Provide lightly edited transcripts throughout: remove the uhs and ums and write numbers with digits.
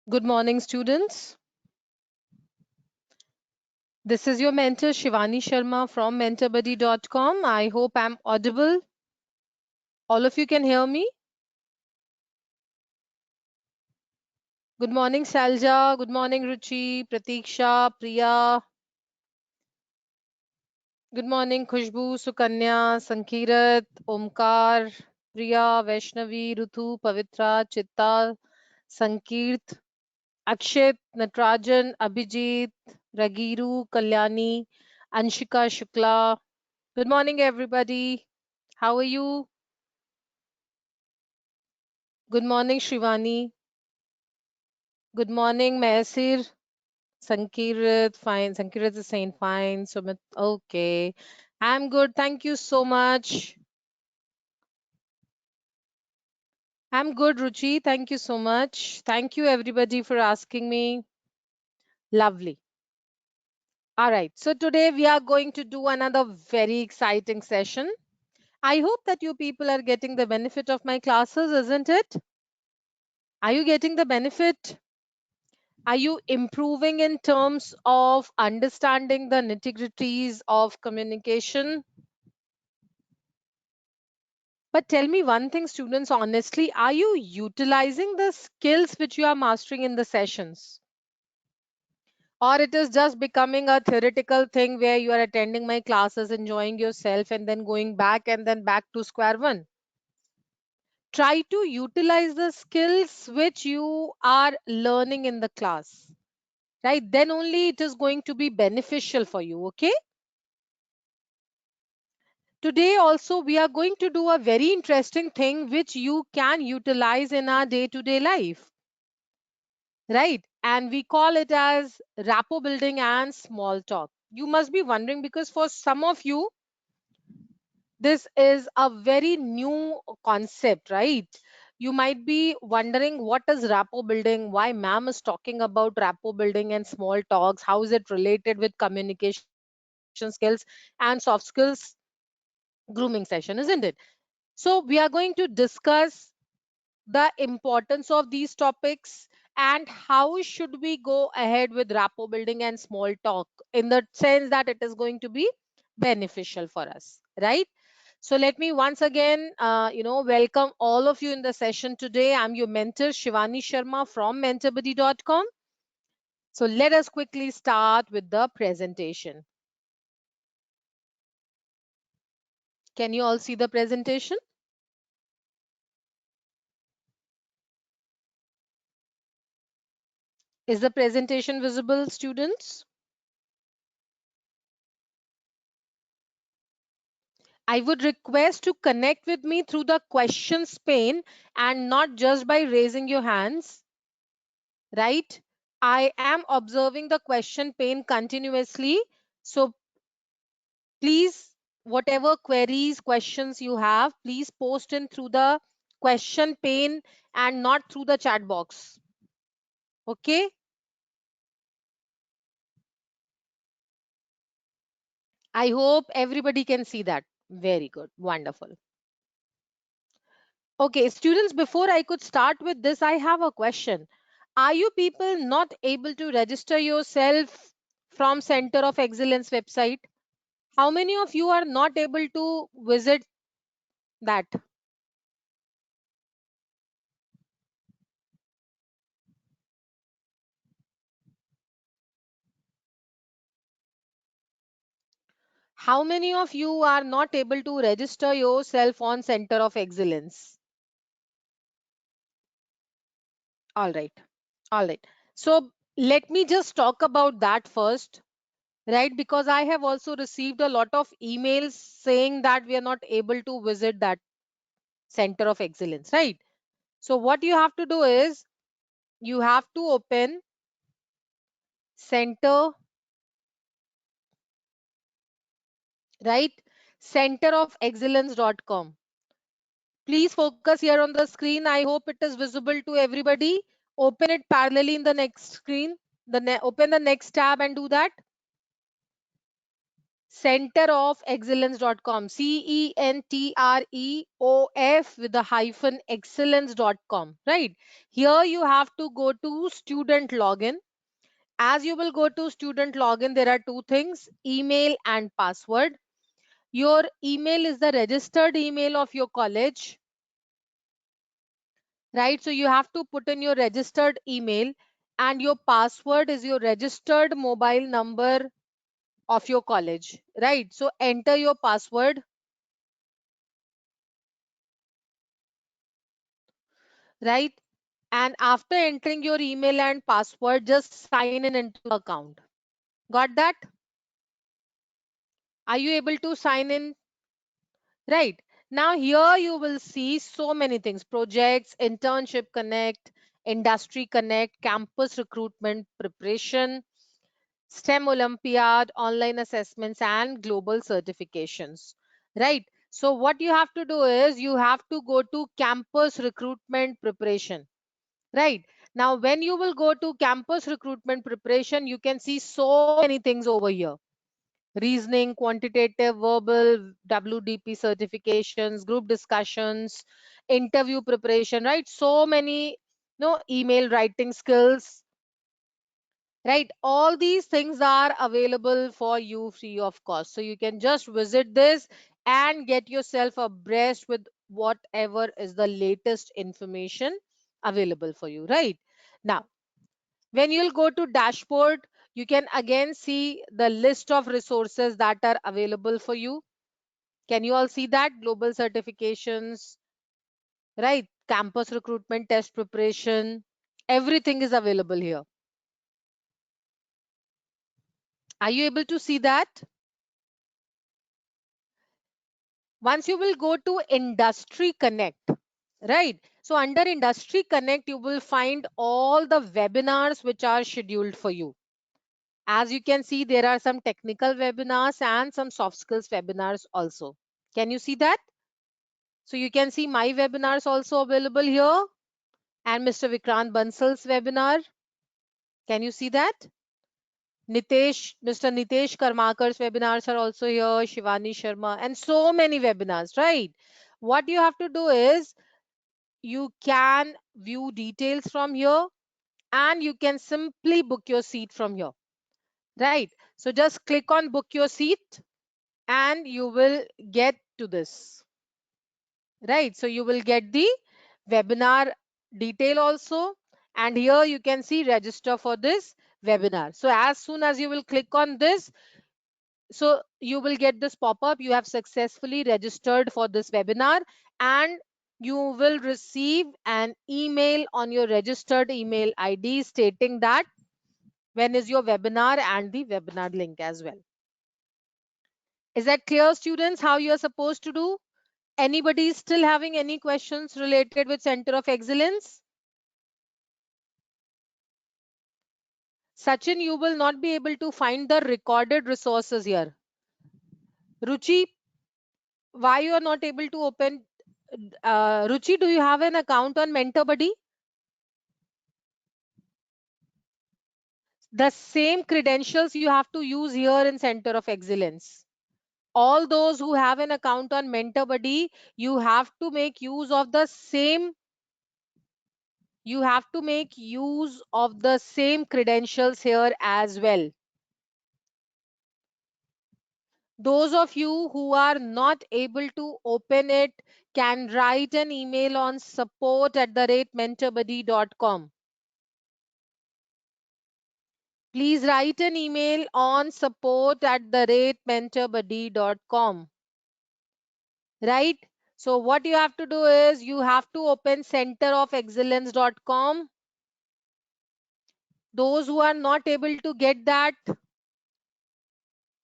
Good morning, students. This is your mentor Shivani Sharma from mentorbuddy.com. I hope I'm audible. All of you can hear me. Good morning, Salja. Good morning, Ruchi, Pratiksha, Priya. Good morning, Khushbu, Sukanya, Sankirat, Omkar, Priya, Vaishnavi, Ruthu, Pavitra, Chitta, Sankirt, Akshit, Natrajan, Abhijit, Ragiru, Kalyani, Anshika Shukla. Good morning, everybody. How are you? Good morning, Shivani. Good morning, Mahesir. Sankirat, fine. Sankirat is saying fine. Sumit, okay. I'm good. Thank you so much. I'm good, Ruchi. Thank you so much. Thank you, everybody, for asking me. Lovely. All right. So today we are going to do another very exciting session. I hope that you people are getting the benefit of my classes, isn't it? Are you getting the benefit? Are you improving in terms of understanding the nitty-gritties of communication? But tell me one thing, students, honestly, are you utilizing the skills which you are mastering in the sessions? Or it is just becoming a theoretical thing where you are attending my classes, enjoying yourself, and then going back and then back to square one? Try to utilize the skills which you are learning in the class, right? Then only it is going to be beneficial for you, okay? Today also we are going to do a very interesting thing which you can utilize in our day-to-day life, right? And we call it as rapport building and small talk. You must be wondering because for some of you this is a very new concept, right? You might be wondering what is rapport building, why ma'am is talking about rapport building and small talks, how is it related with communication skills and soft skills grooming session, isn't it? So, we are going to discuss the importance of these topics and how should we go ahead with rapport building and small talk in the sense that it is going to be beneficial for us, right? So let me once again, welcome all of you in the session today. I'm your mentor, Shivani Sharma from mentorbuddy.com. So let us quickly start with the presentation. Can you all see the presentation? Is the presentation visible, students? I would request to connect with me through the questions pane and not just by raising your hands, right? I am observing the question pane continuously. So please, whatever queries, questions you have, please post in through the question pane and not through the chat box. Okay? I hope everybody can see that. Very good. Wonderful. Okay, students, before I could start with this, I have a question. Are you people not able to register yourself from Center of Excellence website? How many of you are not able to visit that? How many of you are not able to register yourself on Center of Excellence? All right. All right. So let me just talk about that first, right? Because I have also received a lot of emails saying that we are not able to visit that Center of Excellence, right? So what you have to do is you have to open center, right? Centerofexcellence.com. Please focus here on the screen. I hope it is visible to everybody. Open it parallelly in the next screen. Open the next tab and do that. centerofexcellence.com, CENTREOF with a hyphen excellence.com, right? Here you have to go to student login. As you will go to student login, there are two things, email and password. Your email is the registered email of your college, right? So you have to put in your registered email, and your password is your registered mobile number of your college, right? So enter your password, right? And after entering your email and password, just sign in into the account. Got that? Are you able to sign in? Right. Now here you will see so many things: projects, internship connect, industry connect, campus recruitment preparation, STEM Olympiad, online assessments, and global certifications. Right. So what you have to do is you have to go to campus recruitment preparation. Right. Now, when you will go to campus recruitment preparation, you can see so many things over here: reasoning, quantitative, verbal, WDP certifications, group discussions, interview preparation, right? So many, no, email writing skills, right? All these things are available for you free of cost. So you can just visit this and get yourself abreast with whatever is the latest information available for you, right? Now, when you'll go to dashboard, you can again see the list of resources that are available for you. Can you all see that? Global certifications, right? Campus recruitment test preparation. Everything is available here. Are you able to see that? Once you will go to Industry Connect, right? So under Industry Connect, you will find all the webinars which are scheduled for you. As you can see, there are some technical webinars and some soft skills webinars also. Can you see that? So you can see my webinars also available here, and Mr. Vikrant Bansal's webinar. Can you see that? Mr. Nitesh Karmakar's webinars are also here, Shivani Sharma, and so many webinars, right? What you have to do is you can view details from here, and you can simply book your seat from here, right? So just click on book your seat and you will get to this, right? So you will get the webinar detail also, and here you can see register for this webinar. So as soon as you will click on this, so you will get this pop-up: you have successfully registered for this webinar, and you will receive an email on your registered email ID stating that when is your webinar and the webinar link as well. Is that clear, students, how you are supposed to do? Anybody still having any questions related with Center of Excellence? Sachin, you will not be able to find the recorded resources here. Ruchi, why you are not able to open? Ruchi, do you have an account on MentorBuddy? The same credentials you have to use here in Center of Excellence. All those who have an account on MentorBuddy, you have to make use of the same. You have to make use of the same credentials here as well. Those of you who are not able to open it can write an email on support@mentorbuddy.com. Please write an email on support@mentorbuddy.com. Right? So what you have to do is you have to open centerofexcellence.com. Those who are not able to get that,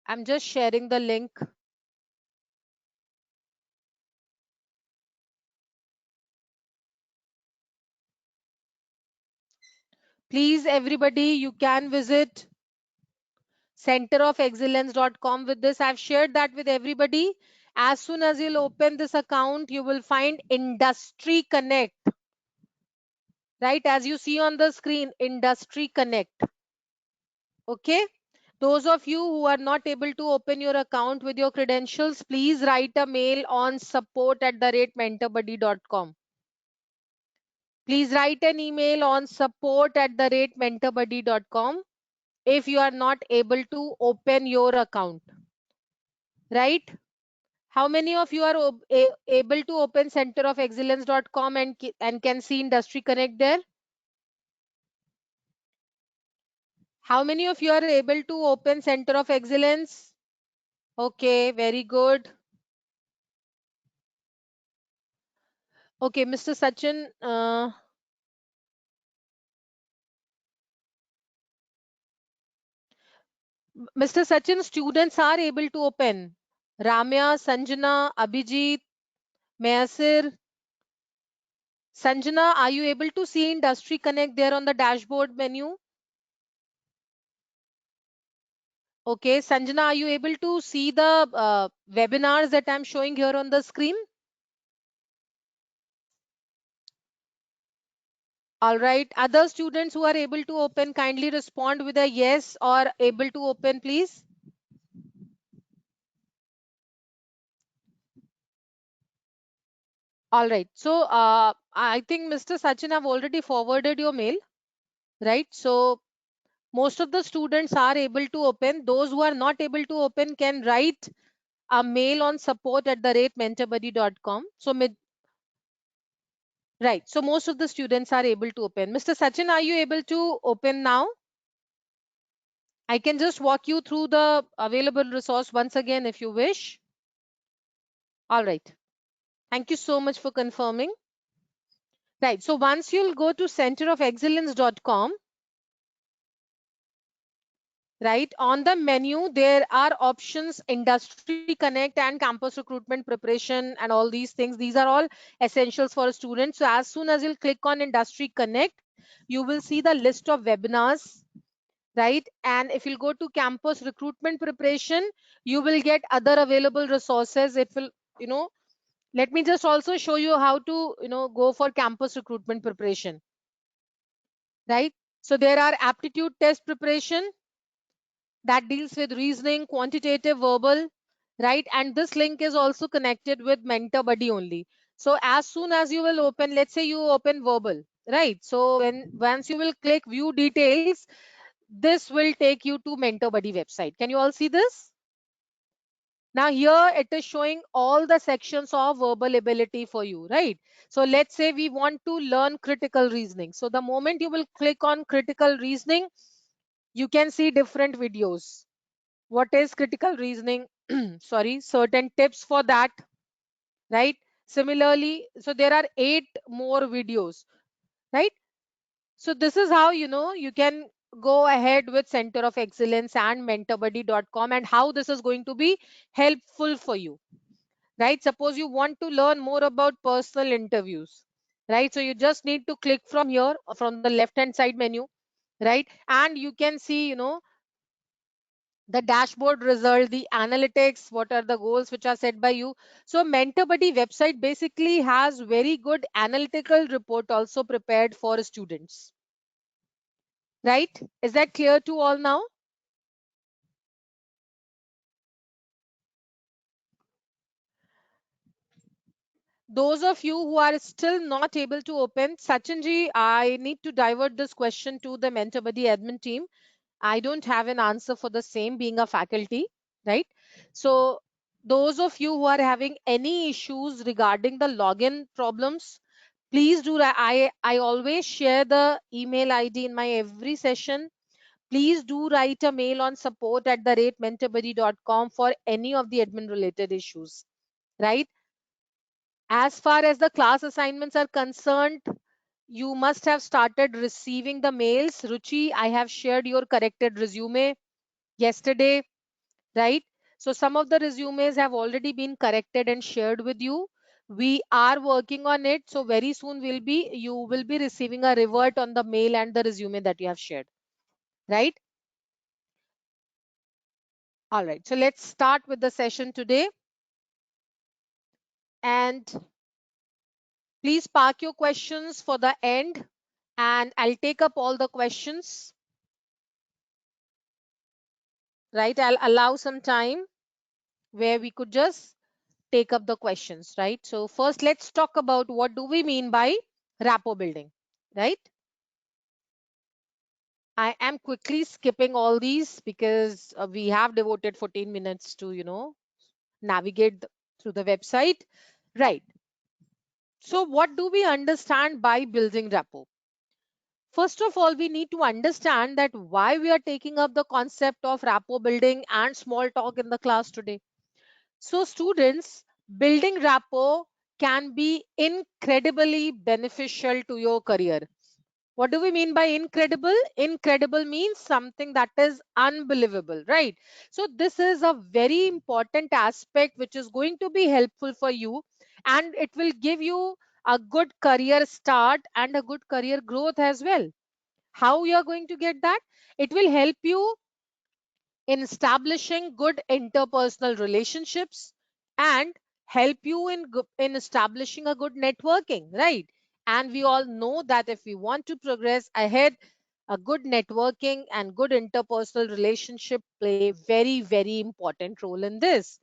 I'm just sharing the link. Please, everybody, you can visit centerofexcellence.com with this. I've shared that with everybody. As soon as you'll open this account, you will find Industry Connect. Right? As you see on the screen, Industry Connect. Okay? Those of you who are not able to open your account with your credentials, please write a mail on support@mentorbuddy.com. Please write an email on support@mentorbuddy.com if you are not able to open your account, right? How many of you are able to open centerofexcellence.com and can see Industry Connect there? How many of you are able to open Center of Excellence? Okay, very good. Okay, Mr. Sachin, Mr. Sachin, students are able to open. Ramya, Sanjana, Abhijit, Mayasir. Sanjana, are you able to see Industry Connect there on the dashboard menu? Okay, Sanjana, are you able to see the webinars that I'm showing here on the screen? All right. Other students who are able to open, kindly respond with a yes or able to open, please. All right. So I think Mr. Sachin have already forwarded your mail, right? So most of the students are able to open. Those who are not able to open can write a mail on support@mentorbuddy.com. So right. So most of the students are able to open. Mr. Sachin, are you able to open now? I can just walk you through the available resource once again if you wish. All right. Thank you so much for confirming. Right. So once you'll go to centerofexcellence.com, right, on the menu, there are options Industry Connect and campus recruitment preparation and all these things. These are all essentials for a student. So as soon as you'll click on Industry Connect, you will see the list of webinars, right? And if you'll go to campus recruitment preparation, you will get other available resources. It will, you know, let me just also show you how to, go for campus recruitment preparation, right? So there are aptitude test preparation that deals with reasoning, quantitative, verbal, right? And this link is also connected with Mentor Buddy only. So as soon as you will open, let's say you open verbal, right? So once you will click view details, this will take you to Mentor Buddy website. Can you all see this? Now here it is showing all the sections of verbal ability for you, right? So let's say we want to learn critical reasoning. So the moment you will click on critical reasoning, you can see different videos. What is critical reasoning? Sorry, certain tips for that, right? Similarly, so there are 8 more videos, right? So this is how you can go ahead with Center of Excellence and mentorbuddy.com and how this is going to be helpful for you, right? Suppose you want to learn more about personal interviews, right? So you just need to click from here from the left hand side menu, right? And you can see, the dashboard result, the analytics, what are the goals which are set by you. So MentorBuddy website basically has very good analytical report also prepared for students, right? Is that clear to all now? Those of you who are still not able to open, Sachinji, I need to divert this question to the MentorBuddy admin team. I don't have an answer for the same being a faculty, right? So those of you who are having any issues regarding the login problems, please do. I always share the email ID in my every session. Please do write a mail on support@mentorbuddy.com for any of the admin related issues, right? As far as the class assignments are concerned, you must have started receiving the mails. Ruchi, I have shared your corrected resume yesterday, right? So some of the resumes have already been corrected and shared with you. We are working on it. So very soon you will be receiving a revert on the mail and the resume that you have shared, right? All right. So let's start with the session today. And please park your questions for the end and I'll take up all the questions. right? I'll allow some time where we could just take up the questions, right? So first, let's talk about what do we mean by rapport building, right? I am quickly skipping all these because we have devoted 14 minutes to, navigate through the website, right? So what do we understand by building rapport? First of all, we need to understand that why we are taking up the concept of rapport building and small talk in the class today. So, students, building rapport can be incredibly beneficial to your career. What do we mean by incredible? Incredible means something that is unbelievable, right? So, this is a very important aspect which is going to be helpful for you, and it will give you a good career start and a good career growth as well. How you are going to get that? It will help you in establishing good interpersonal relationships and help you in establishing a good networking, right? And we all know that if we want to progress ahead, a good networking and good interpersonal relationship play very, very important role in this,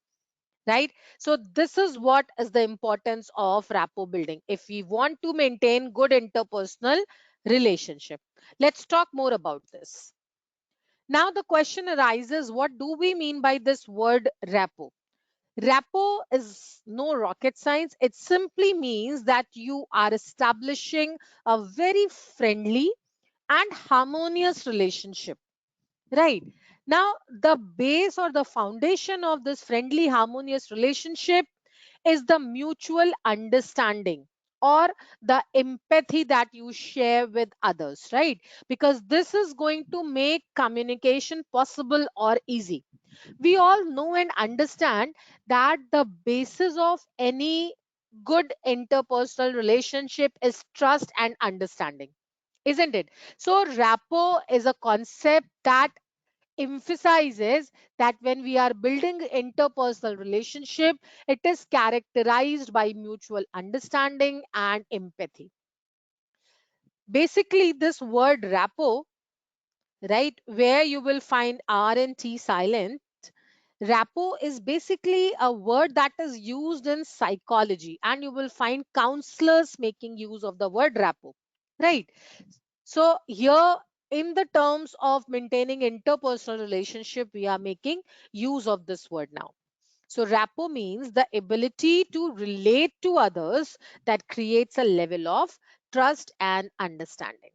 right? So this is what is the importance of rapport building if we want to maintain good interpersonal relationship. Let's talk more about this. Now the question arises, what do we mean by this word rapport? Rapport is no rocket science. It simply means that you are establishing a very friendly and harmonious relationship. Right. Now, the base or the foundation of this friendly, harmonious relationship is the mutual understanding or the empathy that you share with others, right? Because this is going to make communication possible or easy. We all know and understand that the basis of any good interpersonal relationship is trust and understanding, isn't it? So, rapport is a concept that emphasizes that when we are building interpersonal relationship, it is characterized by mutual understanding and empathy. Basically, this word rapport, right, where you will find R and T silent, rapport is basically a word that is used in psychology, and you will find counselors making use of the word rapport, right? So here, in the terms of maintaining interpersonal relationship, we are making use of this word now. So rapport means the ability to relate to others that creates a level of trust and understanding.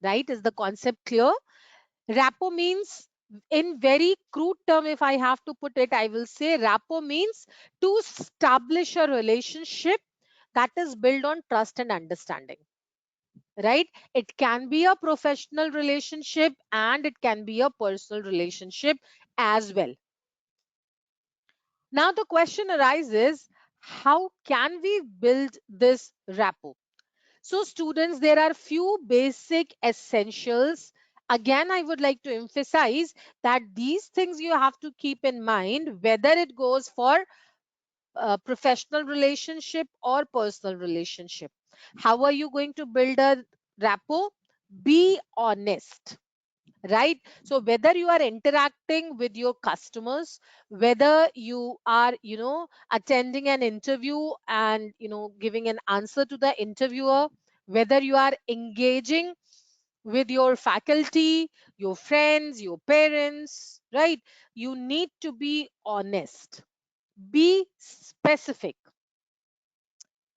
Right? Is the concept clear? Rapport means, in very crude term, if I have to put it, I will say rapport means to establish a relationship that is built on trust and understanding, right? It can be a professional relationship and it can be a personal relationship as well. Now the question arises, how can we build this rapport? So students, there are few basic essentials. Again, I would like to emphasize that these things you have to keep in mind whether it goes for professional relationship or personal relationship. How are you going to build a rapport? Be honest, right? So whether you are interacting with your customers, whether you are, attending an interview and, giving an answer to the interviewer, whether you are engaging with your faculty, your friends, your parents, right? You need to be honest, be specific,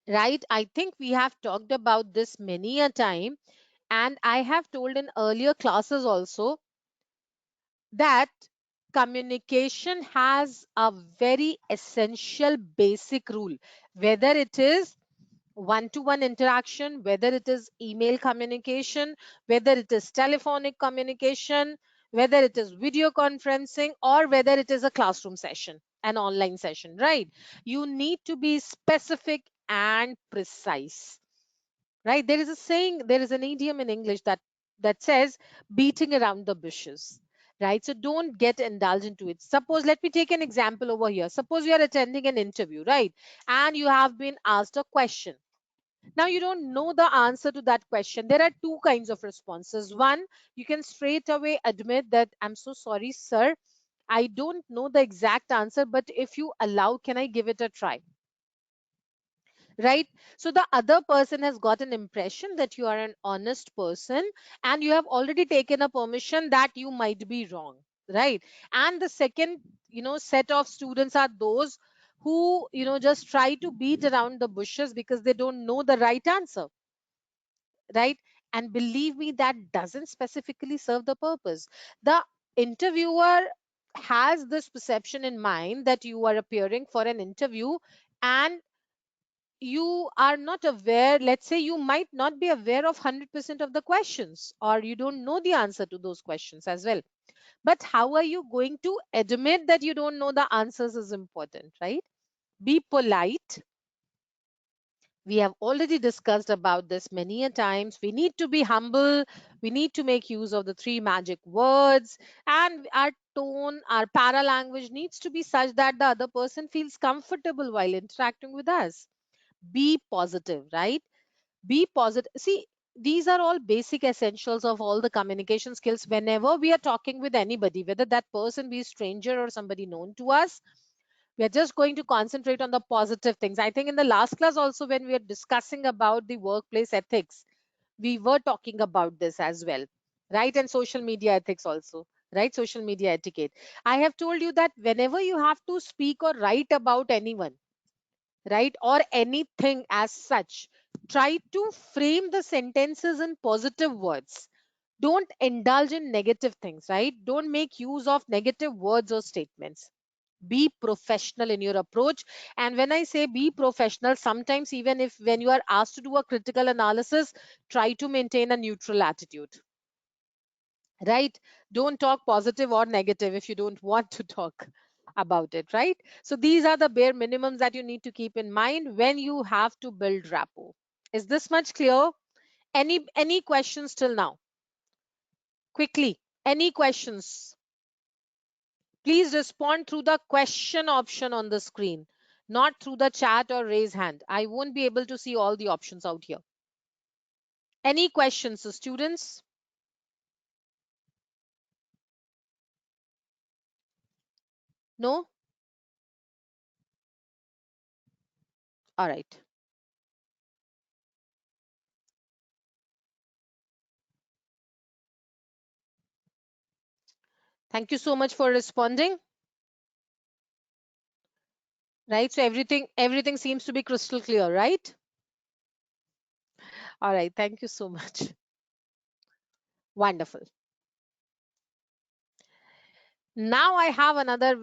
right? I think we have talked about this many a time, and I have told in earlier classes also that communication has a very essential basic rule, whether it is one to one interaction, whether it is email communication, whether it is telephonic communication, whether it is video conferencing, or whether it is a classroom session, an online session, right? You need to be specific and precise, right? There is a saying, there is an idiom in English that says beating around the bushes, right? So don't get indulged into it. Suppose, let me take an example over here. Suppose you are attending an interview, right? And you have been asked a question. Now you don't know the answer to that question. There are two kinds of responses. One, you can straight away admit that I'm so sorry, sir, I don't know the exact answer, but if you allow, can I give it a try? Right? So the other person has got an impression that you are an honest person, and you have already taken a permission that you might be wrong. Right? And the second, set of students are those who, just try to beat around the bushes because they don't know the right answer. Right? And believe me, that doesn't specifically serve the purpose. The interviewer has this perception in mind that you are appearing for an interview, and you are not aware. Let's say you might not be aware of 100% of the questions, or you don't know the answer to those questions as well. But how are you going to admit that you don't know the answers is important, right? Be polite. We have already discussed about this many a times. We need to be humble. We need to make use of the three magic words, and our tone, our para language needs to be such that the other person feels comfortable while interacting with us. Be positive, right? Be positive. See, these are all basic essentials of all the communication skills whenever we are talking with anybody, whether that person be a stranger or somebody known to us. We are just going to concentrate on the positive things. I think in the last class also, when we were discussing about the workplace ethics, we were talking about this as well, right? And social media ethics also, right? Social media etiquette. I have told you that whenever you have to speak or write about anyone, right, or anything as such, try to frame the sentences in positive words. Don't indulge in negative things, right? Don't make use of negative words or statements. Be professional in your approach. And when I say be professional, sometimes even if when you are asked to do a critical analysis, try to maintain a neutral attitude. Right? Don't talk positive or negative if you don't want to talk about it, right? So these are the bare minimums that you need to keep in mind when you have to build rapport. Is this much clear? Any questions till now? Quickly, any questions? Please respond through the question option on the screen, not through the chat or raise hand. I won't be able to see all the options out here. Any questions, students? No? All right. Thank you so much for responding. Right? So everything seems to be crystal clear, right? All right. Thank you so much. Wonderful. Now I have another,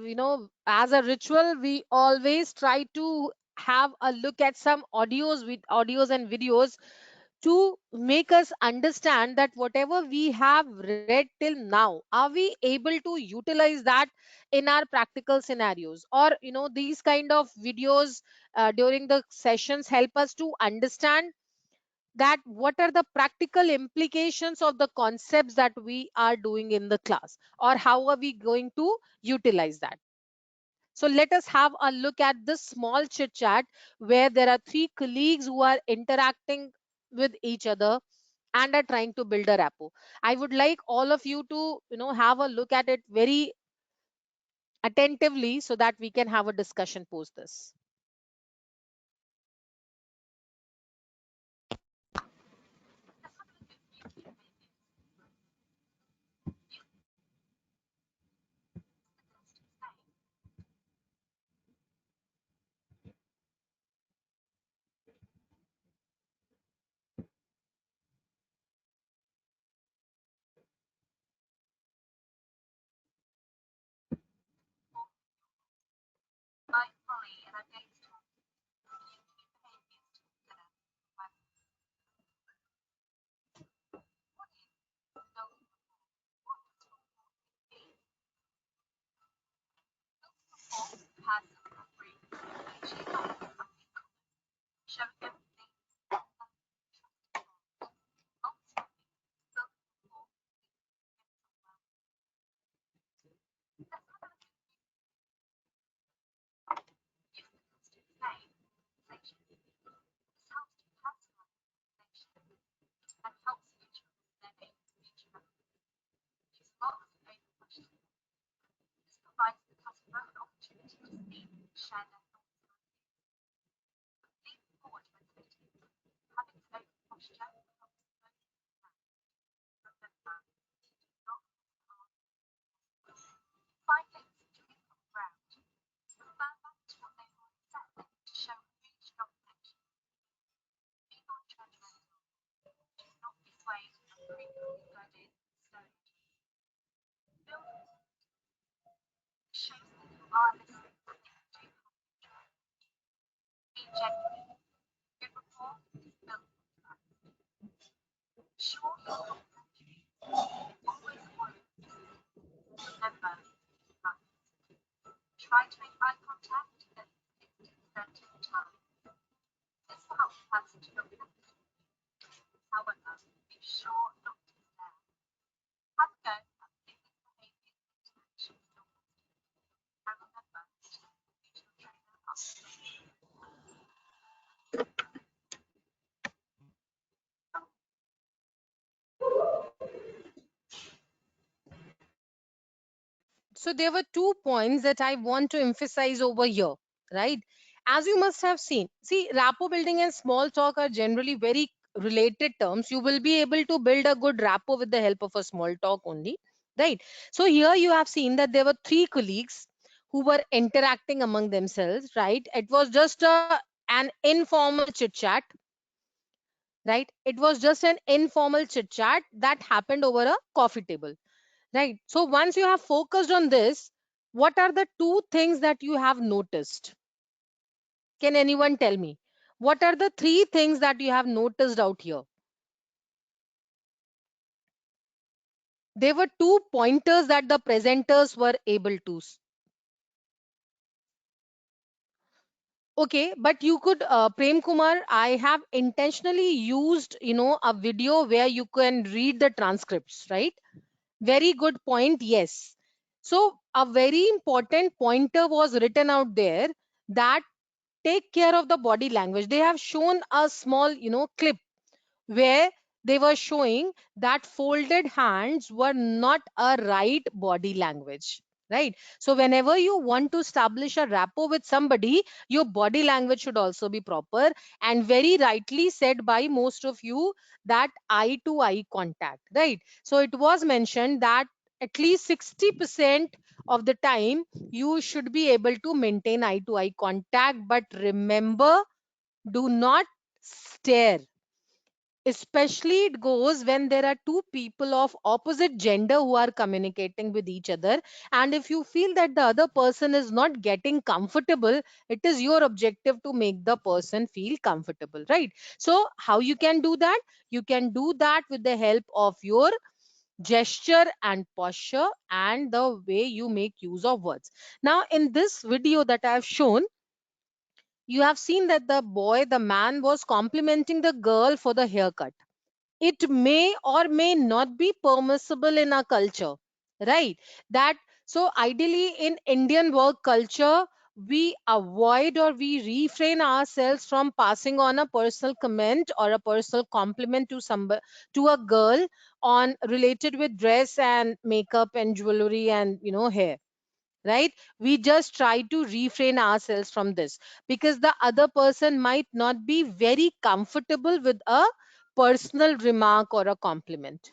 as a ritual, we always try to have a look at some audios and videos to make us understand that whatever we have read till now, are we able to utilize that in our practical scenarios? Or these kind of videos during the sessions help us to understand that what are the practical implications of the concepts that we are doing in the class, or how are we going to utilize that. So let us have a look at this small chit chat where there are three colleagues who are interacting with each other and are trying to build a rapport. I would like all of you to have a look at it very attentively so that we can have a discussion post this. So there were 2 points that I want to emphasize over here, right? As you must have seen, see, rapport building and small talk are generally very related terms. You will be able to build a good rapport with the help of a small talk only, right? So here you have seen that there were three colleagues who were interacting among themselves, right? It was just an informal chit chat, right? It was just an informal chit chat that happened over a coffee table. Right. So once you have focused on this, what are the two things that you have noticed? Can anyone tell me? What are the three things that you have noticed out here? There were two pointers that the presenters were able to. Okay, but you could, Prem Kumar, I have intentionally used, a video where you can read the transcripts, right? Very good point. Yes. So a very important pointer was written out there that take care of the body language. They have shown a small clip where they were showing that folded hands were not a right body language, right? So whenever you want to establish a rapport with somebody, your body language should also be proper, and very rightly said by most of you, that eye to eye contact, right? So it was mentioned that at least 60% of the time you should be able to maintain eye to eye contact, but remember, do not stare. Especially it goes when there are two people of opposite gender who are communicating with each other, and if you feel that the other person is not getting comfortable, it is your objective to make the person feel comfortable, right? So how you can do that? You can do that with the help of your gesture and posture and the way you make use of words. Now in this video that I have shown, you have seen that the man was complimenting the girl for the haircut. It may or may not be permissible in our culture, right? That, so ideally in Indian work culture, we avoid or we refrain ourselves from passing on a personal comment or a personal compliment to somebody, to a girl, on related with dress and makeup and jewelry and hair, right? We just try to refrain ourselves from this because the other person might not be very comfortable with a personal remark or a compliment,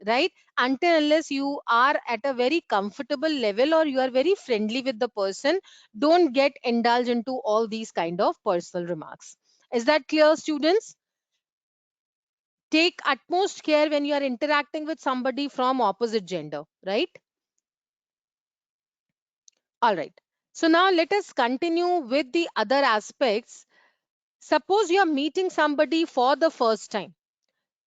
right? Until unless you are at a very comfortable level or you are very friendly with the person, don't get indulged into all these kind of personal remarks. Is that clear, students? Take utmost care when you are interacting with somebody from opposite gender, right? All right. So now let us continue with the other aspects. Suppose you are meeting somebody for the first time.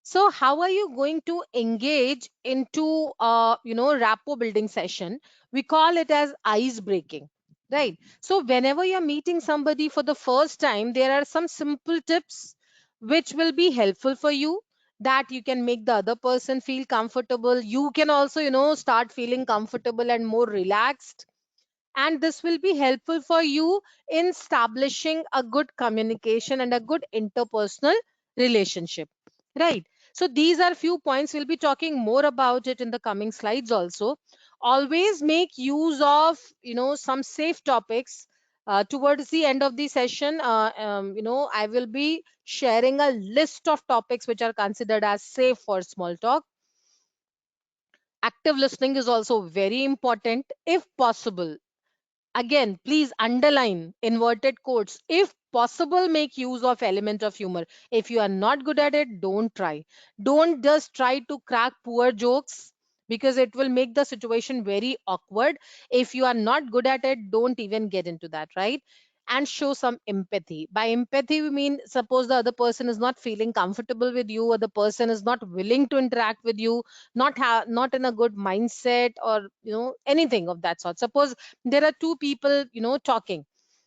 So how are you going to engage into rapport building session? We call it as ice breaking, right? So whenever you're meeting somebody for the first time, there are some simple tips which will be helpful for you, that you can make the other person feel comfortable. You can also start feeling comfortable and more relaxed, and this will be helpful for you in establishing a good communication and a good interpersonal relationship, right? So these are few points. We'll be talking more about it in the coming slides also. always make use of, some safe topics. Towards the end of the session, I will be sharing a list of topics which are considered as safe for small talk. Active listening is also very important. If possible, again, please underline inverted quotes. If possible, make use of element of humor. If you are not good at it, don't try. Don't just try to crack poor jokes, because it will make the situation very awkward. If you are not good at it, don't even get into that, right? And show some empathy. By empathy, we mean, suppose the other person is not feeling comfortable with you, or the person is not willing to interact with you, not in a good mindset, or anything of that sort. Suppose there are two people, talking,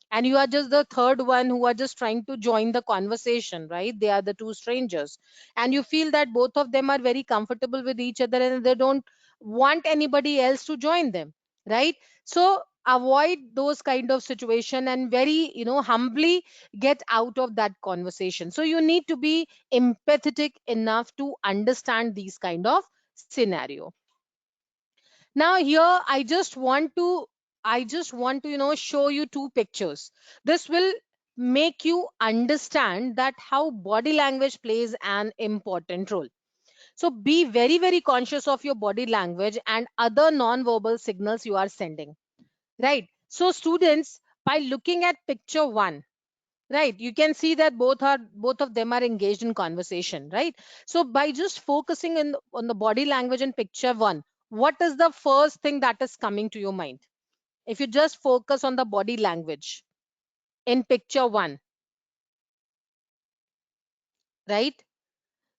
and you are just the third one who are just trying to join the conversation, right? They are the two strangers, and you feel that both of them are very comfortable with each other and they don't want anybody else to join them, right? So avoid those kind of situation and very, humbly get out of that conversation. So you need to be empathetic enough to understand these kind of scenario. Now here I just want to show you two pictures. This will make you understand that how body language plays an important role. So be very, very conscious of your body language and other non-verbal signals you are sending, right? So students, by looking at picture 1, right, you can see that both of them are engaged in conversation, right? So by just focusing on the body language in picture 1, what is the first thing that is coming to your mind? If you just focus on the body language in picture 1, right?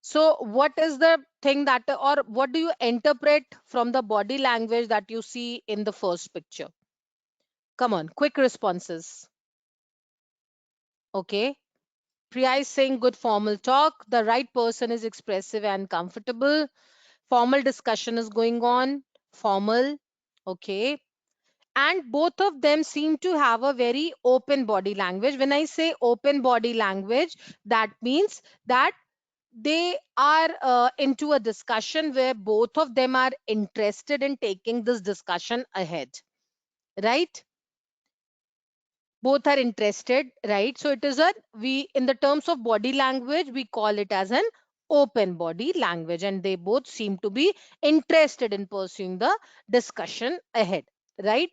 So what is the thing that, or what do you interpret from the body language that you see in the first picture? Come on, quick responses. Okay, Priya is saying good formal talk. The right person is expressive and comfortable. Formal discussion is going on. Formal. Okay. And both of them seem to have a very open body language. When I say open body language, that means that they are into a discussion where both of them are interested in taking this discussion ahead, right? Both are interested, right? So it is a, we, in the terms of body language, we call it as an open body language, and they both seem to be interested in pursuing the discussion ahead, right?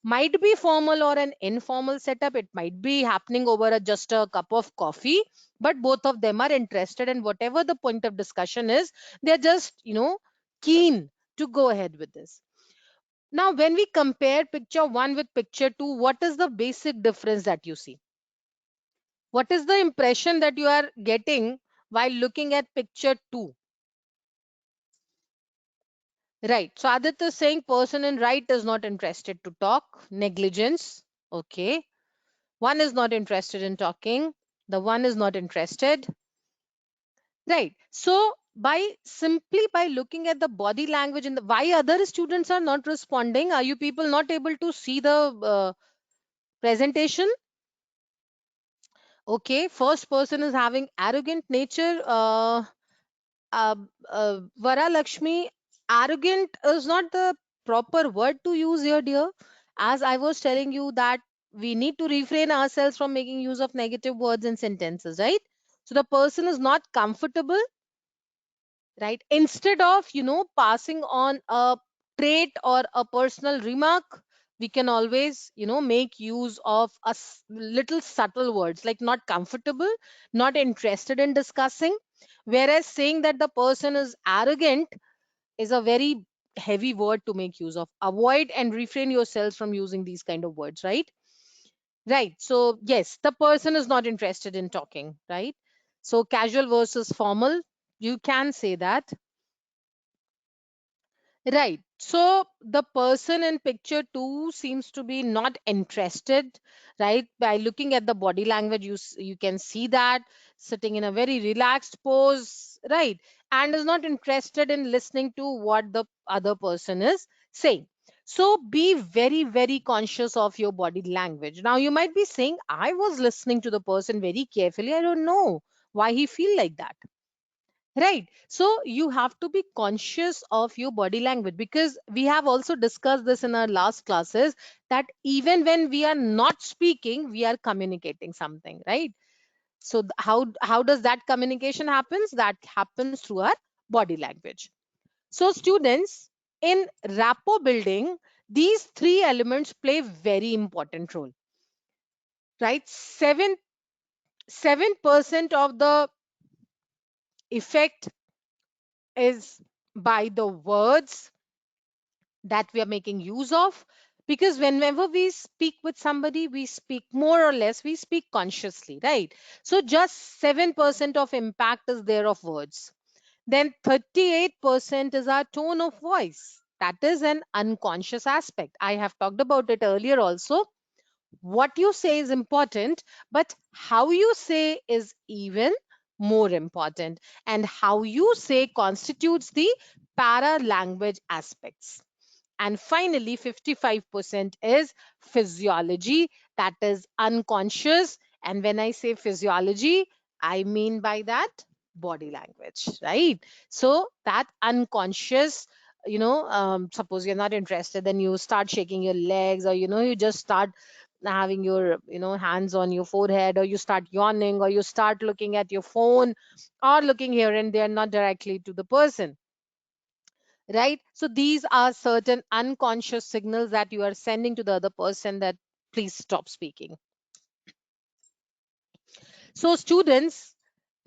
Might be formal or an informal setup, it might be happening over just a cup of coffee, but both of them are interested, and whatever the point of discussion is, they're just keen to go ahead with this. Now, when we compare picture 1 with picture 2, what is the basic difference that you see? What is the impression that you are getting while looking at picture 2? Right. So Aditya is saying person in right is not interested to talk. Negligence. Okay. One is not interested in talking. The one is not interested. Right. So by looking at the body language and why other students are not responding, are you people not able to see the presentation? Okay, first person is having arrogant nature. Uh, Vara Lakshmi, arrogant is not the proper word to use here, dear. As I was telling you that we need to refrain ourselves from making use of negative words in sentences, right? So the person is not comfortable, right? Instead of passing on a trait or a personal remark, we can always make use of little subtle words like not comfortable, not interested in discussing, whereas saying that the person is arrogant is a very heavy word to make use of. Avoid and refrain yourselves from using these kind of words, right? Right. So yes, the person is not interested in talking, right? So casual versus formal, you can say that. Right. So the person in picture 2 seems to be not interested, right? By looking at the body language, you can see that sitting in a very relaxed pose, right? And is not interested in listening to what the other person is saying. So be very, very conscious of your body language. Now you might be saying, I was listening to the person very carefully. I don't know why he feel like that. Right. So you have to be conscious of your body language, because we have also discussed this in our last classes, that even when we are not speaking, we are communicating something, right? So how does that communication happens? That happens through our body language. So students, in rapport building, these three elements play very important role, right? 7% of the effect is by the words that we are making use of, because whenever we speak with somebody, we speak more or less, we speak consciously, right? So just 7% of impact is there of words. Then 38% is our tone of voice. That is an unconscious aspect. I have talked about it earlier also. What you say is important, but how you say is even more important. And how you say constitutes the para language aspects. And finally, 55% is physiology, that is unconscious. And when I say physiology, I mean by that body language, right? So that unconscious, suppose you're not interested, then you start shaking your legs, or you just start having your hands on your forehead, or you start yawning, or you start looking at your phone, or looking here and there, not directly to the person, right? So these are certain unconscious signals that you are sending to the other person, that please stop speaking. So students,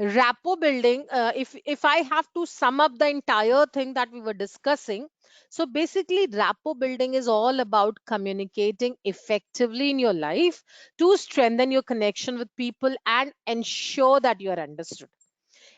rapport building, if I have to sum up the entire thing that we were discussing, so basically rapport building is all about communicating effectively in your life to strengthen your connection with people and ensure that you are understood.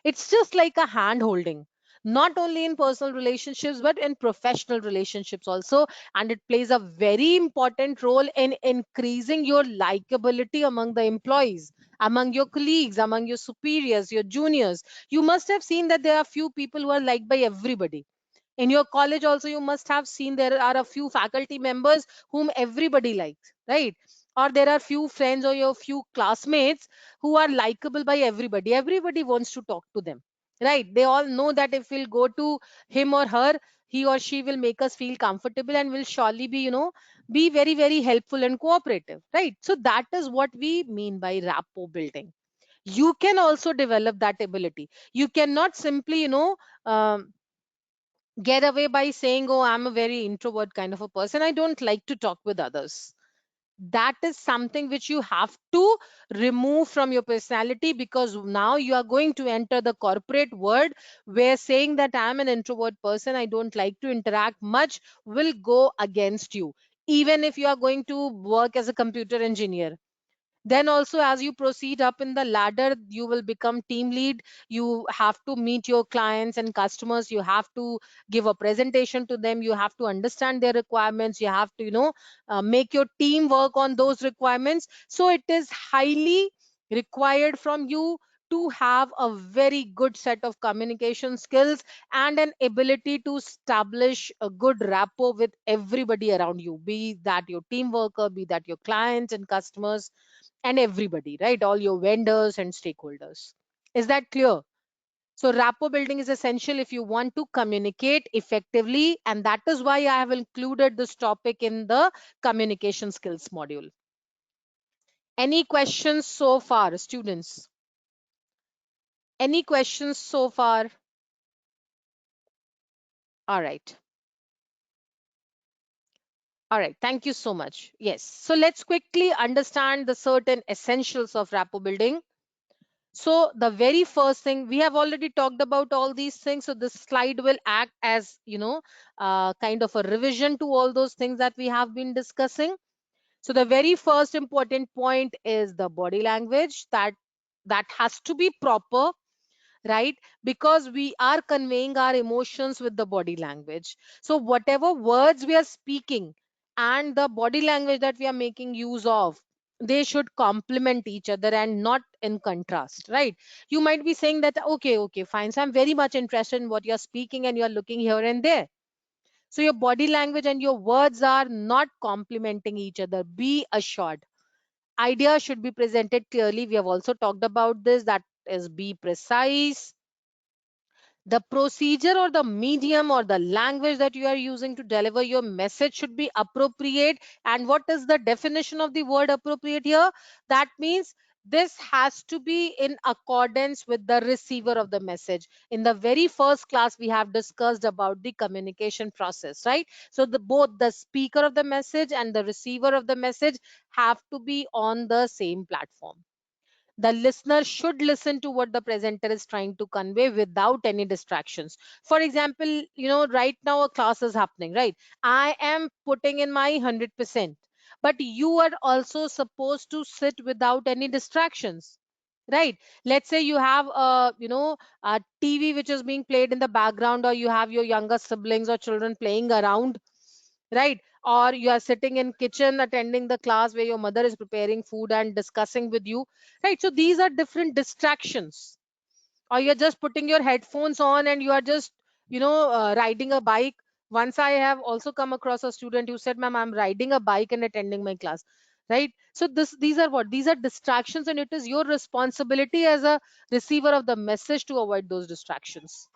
It's just like a hand holding, not only in personal relationships, but in professional relationships also. And it plays a very important role in increasing your likability among the employees, among your colleagues, among your superiors, your juniors. You must have seen that there are few people who are liked by everybody. In your college also, you must have seen there are a few faculty members whom everybody likes, right? Or there are few friends or your few classmates who are likable by everybody. Everybody wants to talk to them, right? They all know that if we'll go to him or her, he or she will make us feel comfortable and will surely be, be very, very helpful and cooperative, right? So that is what we mean by rapport building. You can also develop that ability. You cannot simply, get away by saying, oh, I'm a very introvert kind of a person, I don't like to talk with others. That is something which you have to remove from your personality, because now you are going to enter the corporate world, where saying that I'm an introvert person, I don't like to interact much, will go against you. Even if you are going to work as a computer engineer, then also, as you proceed up in the ladder, you will become team lead. You have to meet your clients and customers, you have to give a presentation to them, you have to understand their requirements, you have to make your team work on those requirements. So it is highly required from you to have a very good set of communication skills and an ability to establish a good rapport with everybody around you, be that your team worker, be that your clients and customers, and everybody, right? All your vendors and stakeholders. Is that clear? So, rapport building is essential if you want to communicate effectively, and that is why I have included this topic in the communication skills module. Any questions so far, students? Any questions so far? All right. All right. Thank you so much. Yes. So, let's quickly understand the certain essentials of rapport building. So the very first thing, we have already talked about all these things. So this slide will act as, kind of a revision to all those things that we have been discussing. So the very first important point is the body language, that has to be proper, right? Because we are conveying our emotions with the body language. So whatever words we are speaking and the body language that we are making use of, they should complement each other and not in contrast, right? You might be saying that, okay, okay, fine, so I'm very much interested in what you're speaking, and you're looking here and there. So your body language and your words are not complementing each other. Be assured, ideas should be presented clearly. We have also talked about this, that is, be precise, The procedure or the medium or the language that you are using to deliver your message should be appropriate. And what is the definition of the word appropriate here? That means this has to be in accordance with the receiver of the message. In the very first class we have discussed about the communication process, right? So the both the speaker of the message and the receiver of the message have to be on the same platform. The listener should listen to what the presenter is trying to convey without any distractions. For example, right now a class is happening, right? I am putting in my 100%, but you are also supposed to sit without any distractions, right? Let's say you have a TV which is being played in the background, or you have your younger siblings or children playing around, right? Or you are sitting in kitchen attending the class where your mother is preparing food and discussing with you, right? So these are different distractions. Or you're just putting your headphones on and you are just riding a bike. Once I have also come across a student who said, ma'am, I'm riding a bike and attending my class, right? So these are what, these are distractions, and it is your responsibility as a receiver of the message to avoid those distractions.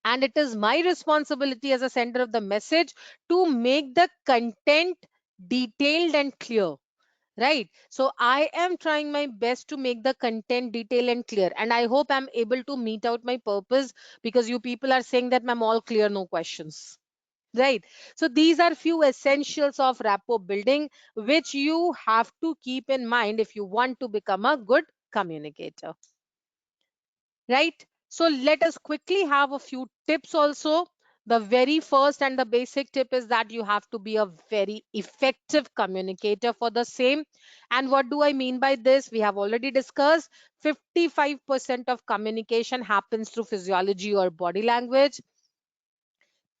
And it is my responsibility as a sender of the message to make the content detailed and clear, right? So I am trying my best to make the content detailed and clear, and I hope I'm able to meet out my purpose, because you people are saying that I'm all clear, no questions, right? So these are few essentials of rapport building which you have to keep in mind if you want to become a good communicator, right? So let us quickly have a few tips also. The very first and the basic tip is that you have to be a very effective communicator for the same. And what do I mean by this? We have already discussed 55% of communication happens through physiology or body language.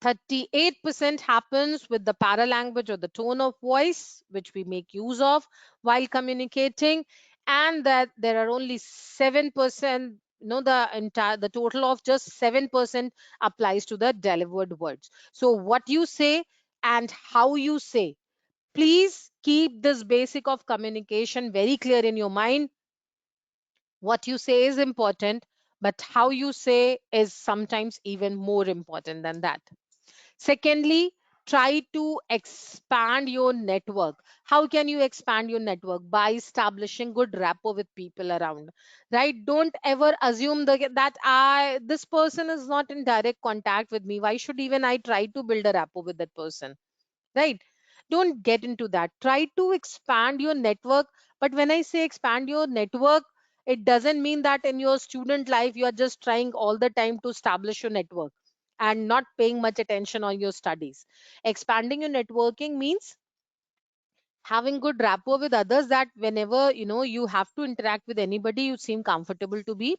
38% happens with the paralanguage or the tone of voice, which we make use of while communicating, and that there are only 7%, the total of just 7% applies to the delivered words. So what you say and how you say, please keep this basic of communication very clear in your mind. What you say is important, but how you say is sometimes even more important than that. Secondly, try to expand your network. How can you expand your network? By establishing good rapport with people around, right? Don't ever assume that this person is not in direct contact with me. Why should even I try to build a rapport with that person, right? Don't get into that. Try to expand your network. But when I say expand your network, it doesn't mean that in your student life you are just trying all the time to establish your network and not paying much attention on your studies. Expanding your networking means having good rapport with others, that whenever you have to interact with anybody, you seem comfortable to be.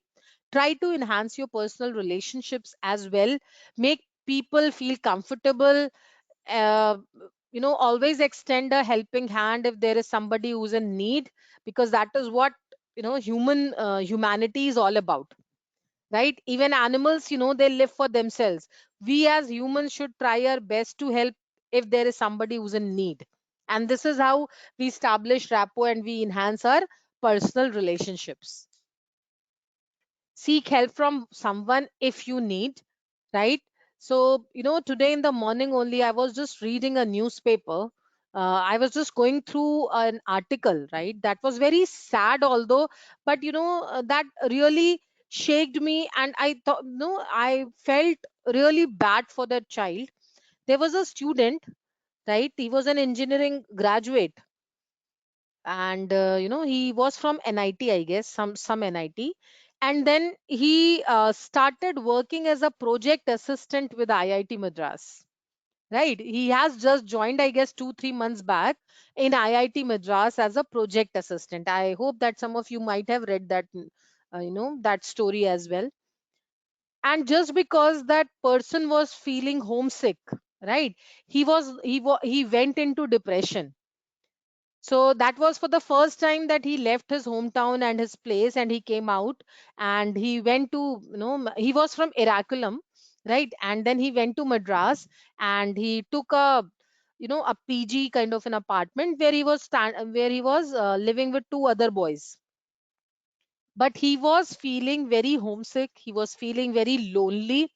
Try to enhance your personal relationships as well. Make people feel comfortable. uh, Always extend a helping hand if there is somebody who's in need, because that is what humanity is all about, right? Even animals, they live for themselves. We as humans should try our best to help if there is somebody who's in need. And this is how we establish rapport and we enhance our personal relationships. Seek help from someone if you need, right? So today in the morning only I was just reading a newspaper. I was just going through an article, right? That was very sad, although, but that really shaked me, and I thought, no, I felt really bad for that child. There was a student, right? He was an engineering graduate, and he was from NIT, I guess, some NIT. And then he started working as a project assistant with IIT Madras, right? He has just joined, I guess, 2 3 months back in IIT Madras as a project assistant. I hope that some of you might have read that, that story as well. And just because that person was feeling homesick, right, he went into depression. So that was for the first time that he left his hometown and his place, and he came out, and he went to, he was from Erakulam, right? And then he went to Madras, and he took a PG kind of an apartment where he was living with two other boys. but he was feeling very homesick, he was feeling very lonely,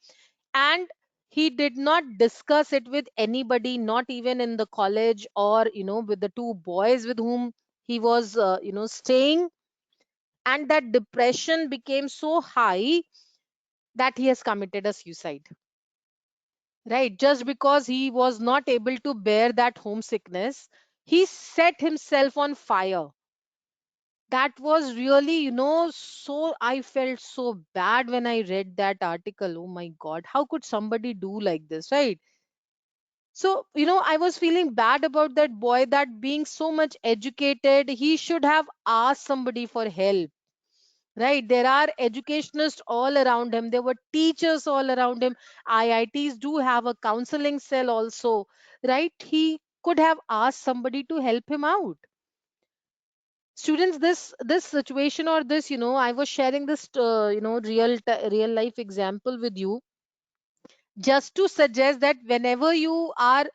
and he did not discuss it with anybody, not even in the college or with the two boys with whom he was staying. And that depression became so high that he has committed a suicide, right? Just because he was not able to bear that homesickness, he set himself on fire. That was really, so I felt so bad when I read that article. Oh my God, how could somebody do like this, right? So, I was feeling bad about that boy, that being so much educated, he should have asked somebody for help, right? There are educationists all around him, there were teachers all around him. IITs do have a counseling cell also, right? He could have asked somebody to help him out. Students, this situation, or this, I was sharing this real life example with you, just to suggest that whenever you are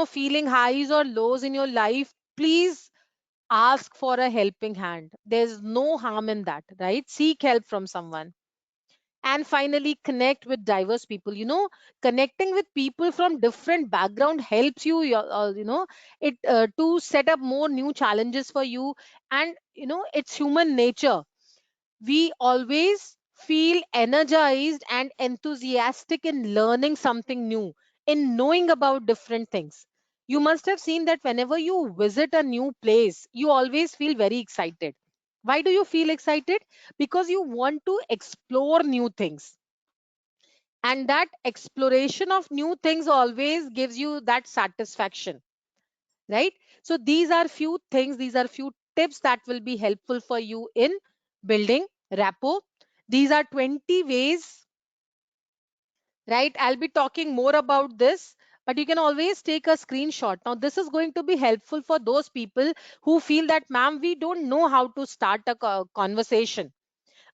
feeling highs or lows in your life, please ask for a helping hand. There's no harm in that, right? Seek help from someone. And finally, connect with diverse people. Connecting with people from different background helps you, it to set up more new challenges for you. And it's human nature, we always feel energized and enthusiastic in learning something new, in knowing about different things. You must have seen that whenever you visit a new place, you always feel very excited. Why do you feel excited? Because you want to explore new things. And that exploration of new things always gives you that satisfaction, right? So these are few things, these are few tips that will be helpful for you in building rapport. These are 20 ways, right? I'll be talking more about this, but you can always take a screenshot. Now this is going to be helpful for those people who feel that, ma'am, we don't know how to start a conversation,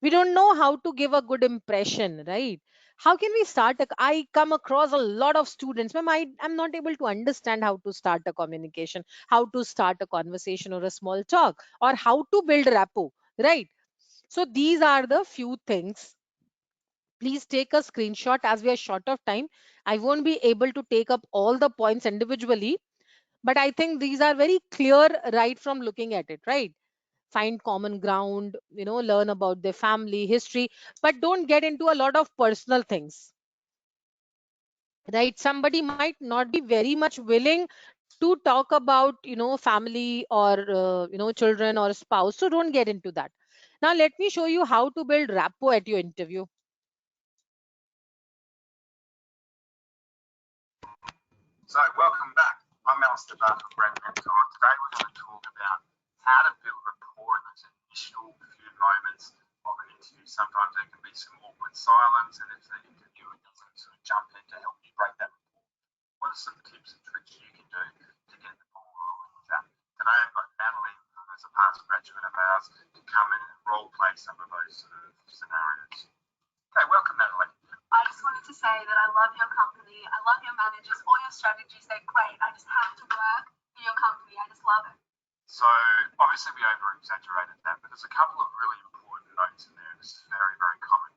we don't know how to give a good impression, right? How can we start I come across a lot of students, ma'am, I'm not able to understand how to start a communication, how to start a conversation or a small talk, or how to build rapport, right? So these are the few things. Please take a screenshot, as we are short of time. I won't be able to take up all the points individually, but I think these are very clear right from looking at it, right? Find common ground, learn about their family history, but don't get into a lot of personal things, right? Somebody might not be very much willing to talk about family or children or spouse, so don't get into that. Now let me show you how to build rapport at your interview. So welcome back. I'm Alistair Barker, Brand Mentor. Today we're going to talk about how to build rapport in those initial few moments of an interview. Sometimes there can be some awkward silence, and if the interviewer doesn't sort of jump in to help you break that rapport, what are some tips and tricks you can do to get the ball rolling with that? Today I've got Natalie, as a past graduate of ours, to come in and role play some of those sort of scenarios. Okay, welcome Natalie. I just wanted to say that I love your company. I love your managers. All your strategies, they're great. I just have to work for your company. I just love it. So obviously we over exaggerated that, but there's a couple of really important notes in there. This is very, very common.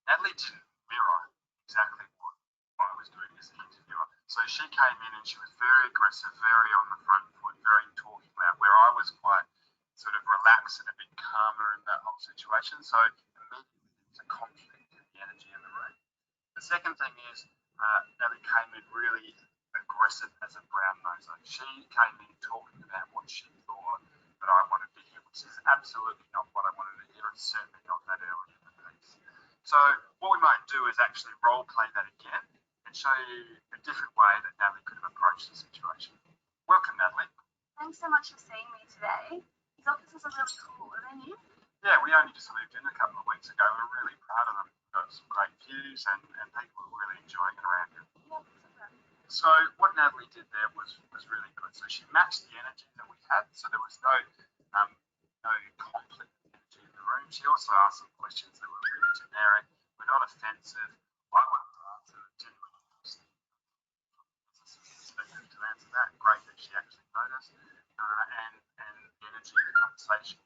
Natalie didn't mirror exactly what I was doing as an interviewer. So she came in and she was very aggressive, very on the front foot, very talking loud, where I was quite sort of relaxed and a bit calmer in that whole situation. So immediately there's a conflict in the energy in the room. The second thing is Natalie came in really aggressive as a brown noser. She came in talking about what she thought that I wanted to hear, which is absolutely not what I wanted to hear, and certainly not that early in the piece. So what we might do is actually role play that again and show you a different way that Natalie could have approached the situation. Welcome, Natalie. Thanks so much for seeing me today. These offices are really cool. Are they new? Yeah, we only just moved in a couple of weeks ago. We're really proud of them. We've got some great views and people are really enjoying it around here. So what Natalie did there was really good. So she matched the energy that we had. So there was no conflict energy in the room. She also asked some questions that were really generic, were not offensive. I wanted to answer them genuinely interesting. Expected to answer that. Great that she actually noticed. And the energy of the conversation.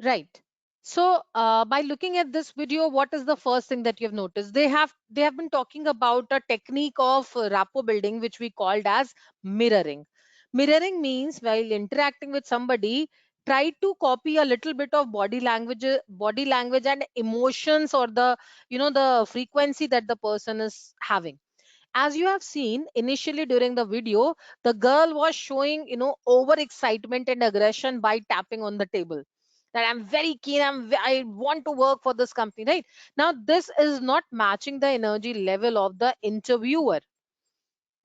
Right. So, by looking at this video, what is the first thing that you've noticed? They have been talking about a technique of rapport building, which we called as mirroring. Mirroring means while interacting with somebody, try to copy a little bit of body language and emotions, or the the frequency that the person is having. As you have seen initially during the video, the girl was showing over excitement and aggression by tapping on the table, that I'm very keen, I want to work for this company. Right now, this is not matching the energy level of the interviewer,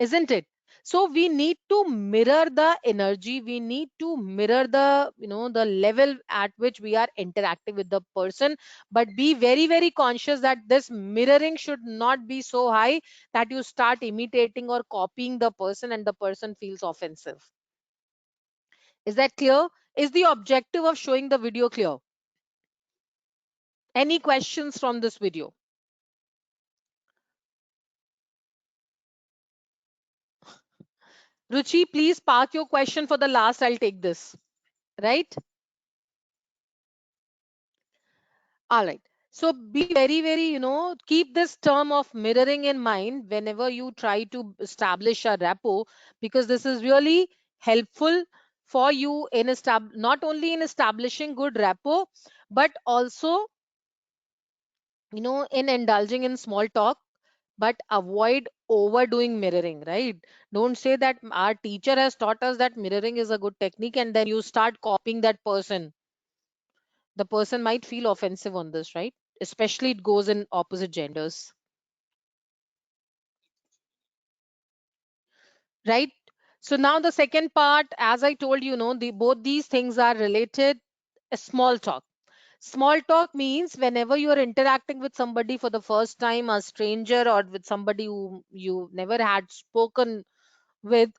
isn't it? So we need to mirror the energy, we need to mirror the the level at which we are interacting with the person, but be very very conscious that this mirroring should not be so high that you start imitating or copying the person and the person feels offensive. Is that clear? Is the objective of showing the video clear? Any questions from this video? Ruchi, please park your question for the last, I'll take this. Right. All right. So be very, very, keep this term of mirroring in mind whenever you try to establish a rapport, because this is really helpful for you in not only in establishing good rapport, but also, in indulging in small talk, but avoid overdoing mirroring, right? Don't say that our teacher has taught us that mirroring is a good technique and then you start copying that person. The person might feel offensive on this, right? Especially it goes in opposite genders, right? So now the second part, as I told you, both these things are related. Small talk. Small talk means whenever you are interacting with somebody for the first time, a stranger, or with somebody who you never had spoken with.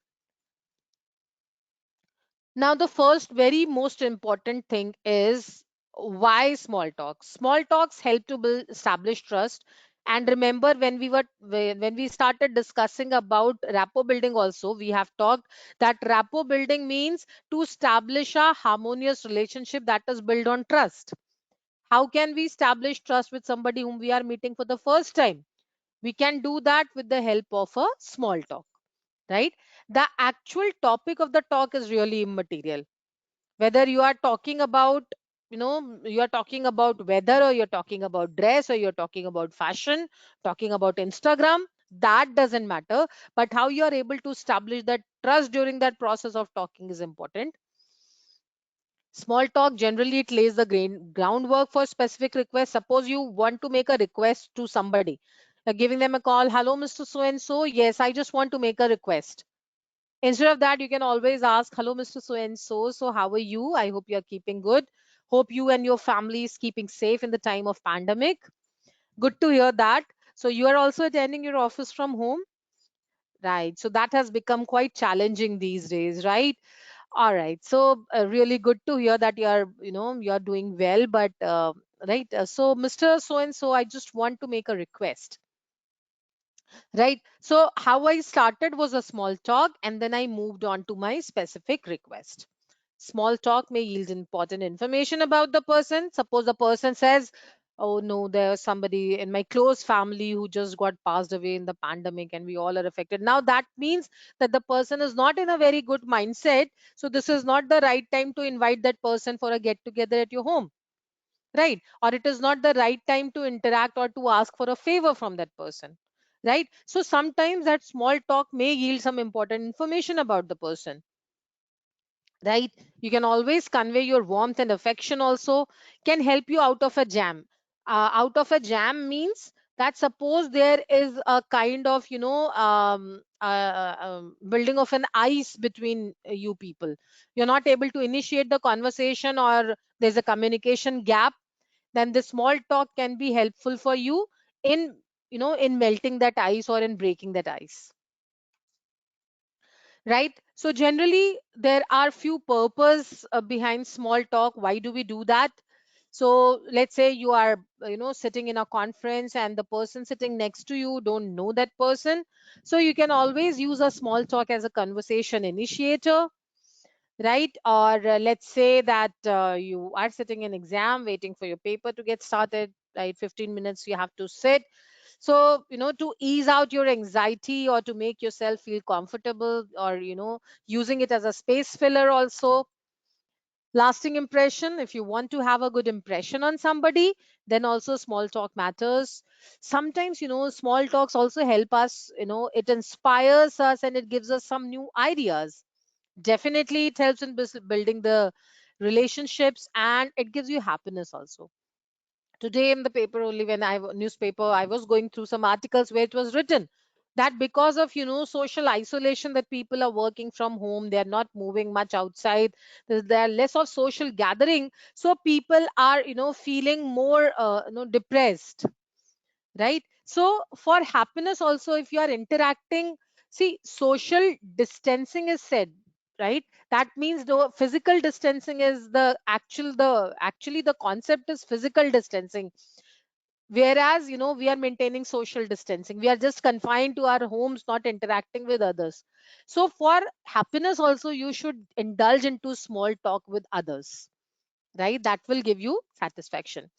Now, the first, very most important thing is why small talks. Small talks help to build establish trust. And remember, when we started discussing about rapport building, also we have talked that rapport building means to establish a harmonious relationship that is built on trust. How can we establish trust with somebody whom we are meeting for the first time? We can do that with the help of a small talk, right? The actual topic of the talk is really immaterial, whether you are talking about you are talking about weather, or you're talking about dress, or you're talking about fashion, talking about Instagram, that doesn't matter. But how you are able to establish that trust during that process of talking is important. Small talk generally it lays the groundwork for specific requests. Suppose you want to make a request to somebody, giving them a call. Hello, Mr. So and so. Yes, I just want to make a request. Instead of that, you can always ask, hello, Mr. So and so. So, how are you? I hope you're keeping good. Hope you and your family is keeping safe in the time of pandemic. Good to hear that. So, you are also attending your office from home, right? So, that has become quite challenging these days, right? All right. So, really good to hear that you're doing well. But, right. So, Mr. So and so, I just want to make a request. Right. So, how I started was a small talk, and then I moved on to my specific request. Small talk may yield important information about the person. Suppose the person says, oh no, there's somebody in my close family who just got passed away in the pandemic and we all are affected. Now that means that the person is not in a very good mindset. So this is not the right time to invite that person for a get together at your home. Right. Or it is not the right time to interact or to ask for a favor from that person. Right. So sometimes that small talk may yield some important information about the person, right? You can always convey your warmth and affection also, can help you out of a jam. Out of a jam means that suppose there is a kind of building of an ice between you people, you're not able to initiate the conversation, or there's a communication gap, then the small talk can be helpful for you in in melting that ice or in breaking that ice, right? So generally there are few purpose behind small talk. Why do we do that? So let's say you are sitting in a conference and the person sitting next to you don't know that person, so you can always use a small talk as a conversation initiator. right? Or let's say that you are sitting in exam waiting for your paper to get started, right? 15 minutes you have to sit. So to ease out your anxiety or to make yourself feel comfortable, or using it as a space filler also. Lasting impression, if you want to have a good impression on somebody, then also small talk matters. Sometimes small talks also help us, it inspires us and it gives us some new ideas. Definitely it helps in building the relationships, and it gives you happiness also. Today in the paper, only when newspaper, I was going through some articles where it was written that because of social isolation, that people are working from home, they are not moving much outside, there are less of social gathering, so people are feeling more depressed, right? So for happiness also, if you are interacting, see, social distancing is said, right? That means the physical distancing is the actually the concept is physical distancing, whereas we are maintaining social distancing, we are just confined to our homes, not interacting with others. So for happiness also, you should indulge into small talk with others, right? That will give you satisfaction.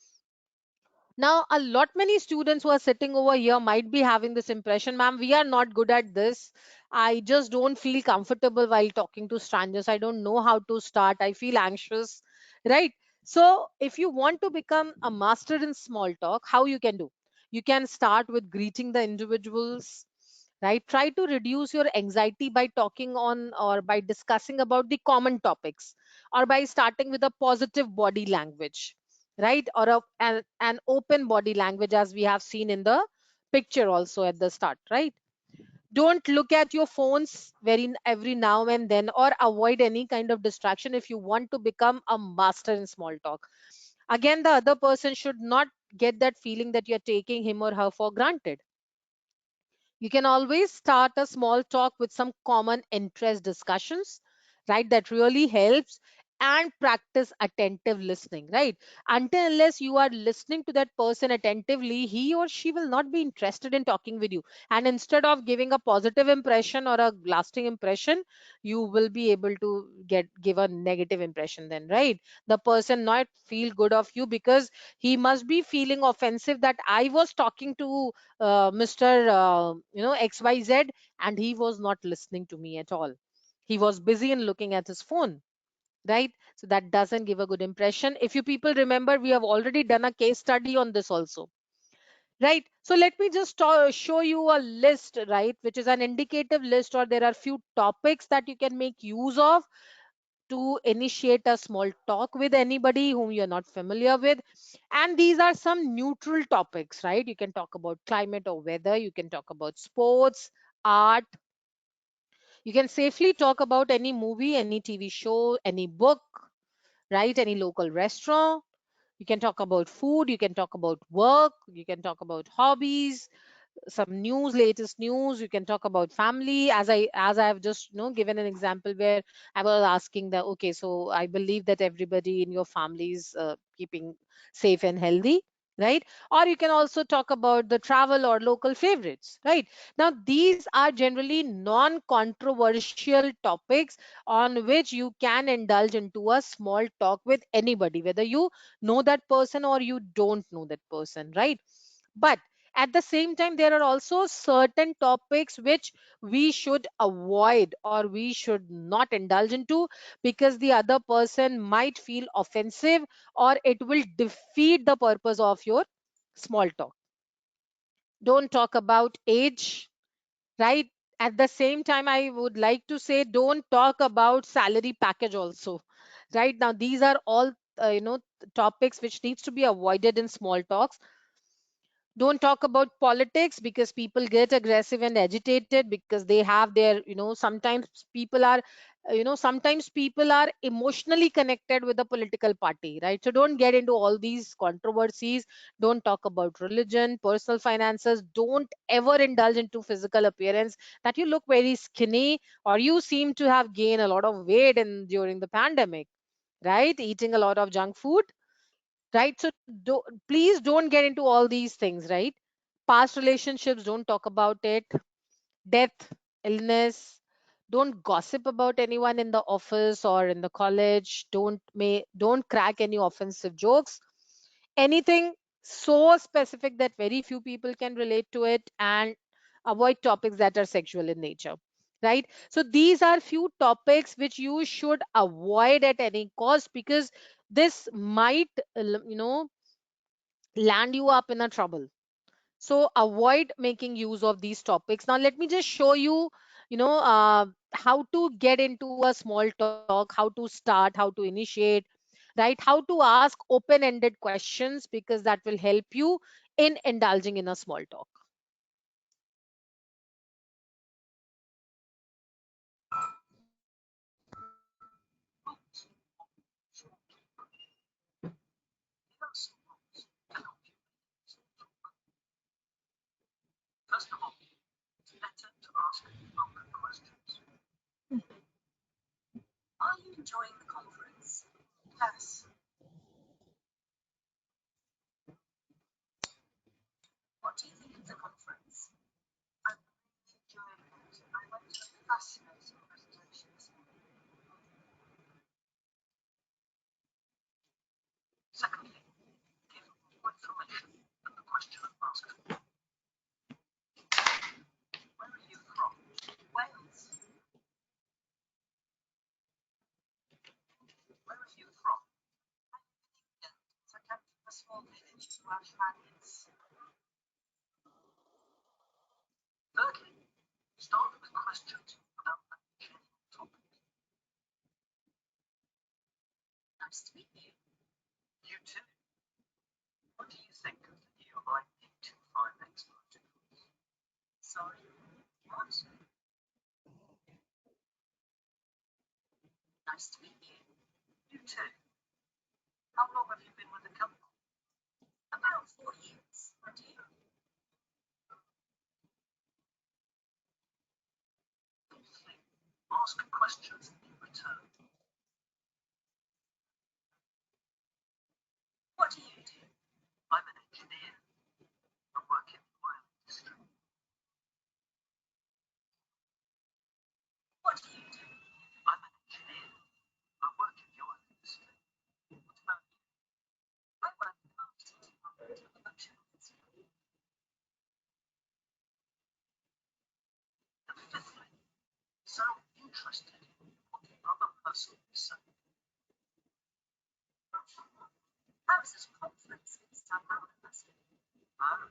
Now, a lot many students who are sitting over here might be having this impression, ma'am, we are not good at this. I just don't feel comfortable while talking to strangers. I don't know how to start. I feel anxious, right? So, if you want to become a master in small talk, how you can do? You can start with greeting the individuals, right? Try to reduce your anxiety by talking on or by discussing about the common topics, or by starting with a positive body language, right? Or an open body language, as we have seen in the picture also at the start, right? Don't look at your phones every now and then, or avoid any kind of distraction if you want to become a master in small talk. Again, the other person should not get that feeling that you're taking him or her for granted. You can always start a small talk with some common interest discussions, right? That really helps. And practice attentive listening, right? Until unless you are listening to that person attentively, he or she will not be interested in talking with you. And instead of giving a positive impression or a lasting impression, you will be able to give a negative impression then, right? The person not feel good of you because he must be feeling offensive that I was talking to Mr. XYZ, and he was not listening to me at all. He was busy in looking at his phone, right? So that doesn't give a good impression. If you people remember, we have already done a case study on this also, right? So let me just show you a list, right, which is an indicative list, or there are few topics that you can make use of to initiate a small talk with anybody whom you're not familiar with. And these are some neutral topics, right? You can talk about climate or weather, you can talk about sports, art, you can safely talk about any movie, any TV show, any book, right? Any local restaurant. You can talk about food, you can talk about work, you can talk about hobbies, some news, latest news. You can talk about family, as I have just given an example where I was asking that, okay, so I believe that everybody in your family is keeping safe and healthy, right? Or you can also talk about the travel or local favorites, right? Now these are generally non controversial topics on which you can indulge into a small talk with anybody, whether you know that person or you don't know that person, right? But at the same time, there are also certain topics which we should avoid or we should not indulge into, because the other person might feel offensive, or it will defeat the purpose of your small talk. Don't talk about age, right? At the same time, I would like to say, don't talk about salary package also, right? Now these are all topics which needs to be avoided in small talks. Don't talk about politics, because people get aggressive and agitated because they have their sometimes people are emotionally connected with the political party, right? So don't get into all these controversies. Don't talk about religion, personal finances. Don't ever indulge into physical appearance, that you look very skinny or you seem to have gained a lot of weight in during the pandemic, right? Eating a lot of junk food, right? So please don't get into all these things, right? Past relationships, don't talk about it. Death, illness, Don't gossip about anyone in the office or in the college. Don't crack any offensive jokes. Anything so specific that very few people can relate to it, and avoid topics that are sexual in nature, right? So these are few topics which you should avoid at any cost, because this might land you up in a trouble. So avoid making use of these topics. Now let me just show you, how to get into a small talk, how to start, how to initiate, right? How to ask open ended questions, because that will help you in indulging in a small talk. Here are some rules to help you with small talk. First of all, it's better to ask open questions. Are you enjoying the conference? Yes. What do you think of the conference? I really enjoyed it. I went to a fascinating presentation this morning. Secondly, give more information than the question asked for. Where are you from? Wales. Where are you from? I'm in England. I come from a small village in Welsh Valleys. Thirdly, start with questions about a general topic. Nice to meet you. You too. What do you think of the new IP25X protocols? Sorry, what? Nice to meet you. You too. How long have you been with the company? About 4 years. And you? Fourthly, ask questions in return. What do you do? I'm an engineer. I work in the oil industry. What do you do? I'm an engineer. I work in the oil industry. What about you? I work in marketing department of the motor industry. And fifthly, sound interested in what the other person is saying. How is this conference in Sao Paulo last week? Oh,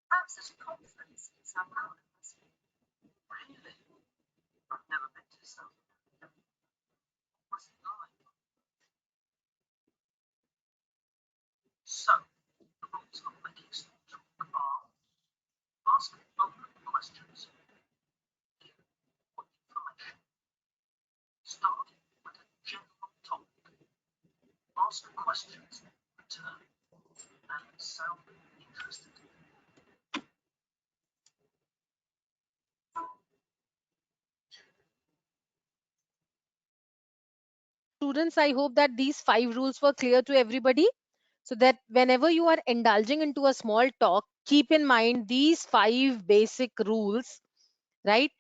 how is this conference in Sao Paulo last week? Really? I've never been to South America. What was it like? So, the rules of making small talk are: ask open questions, give more information, start with a general topic, ask questions in return, and sound interested. Students, I hope that these 5 rules were clear to everybody, so that whenever you are indulging into a small talk, keep in mind these 5 basic rules, right?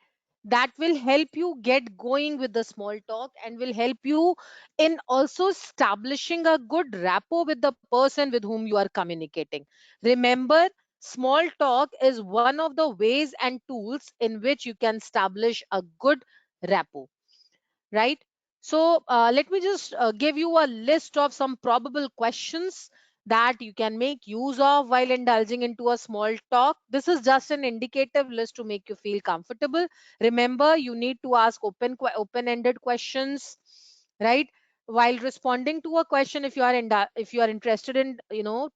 That will help you get going with the small talk, and will help you in also establishing a good rapport with the person with whom you are communicating. Remember, small talk is one of the ways and tools in which you can establish a good rapport, right? So let me just give you a list of some probable questions that you can make use of while indulging into a small talk. This is just an indicative list to make you feel comfortable. Remember, you need to ask open-ended questions, right? While responding to a question, if you are interested in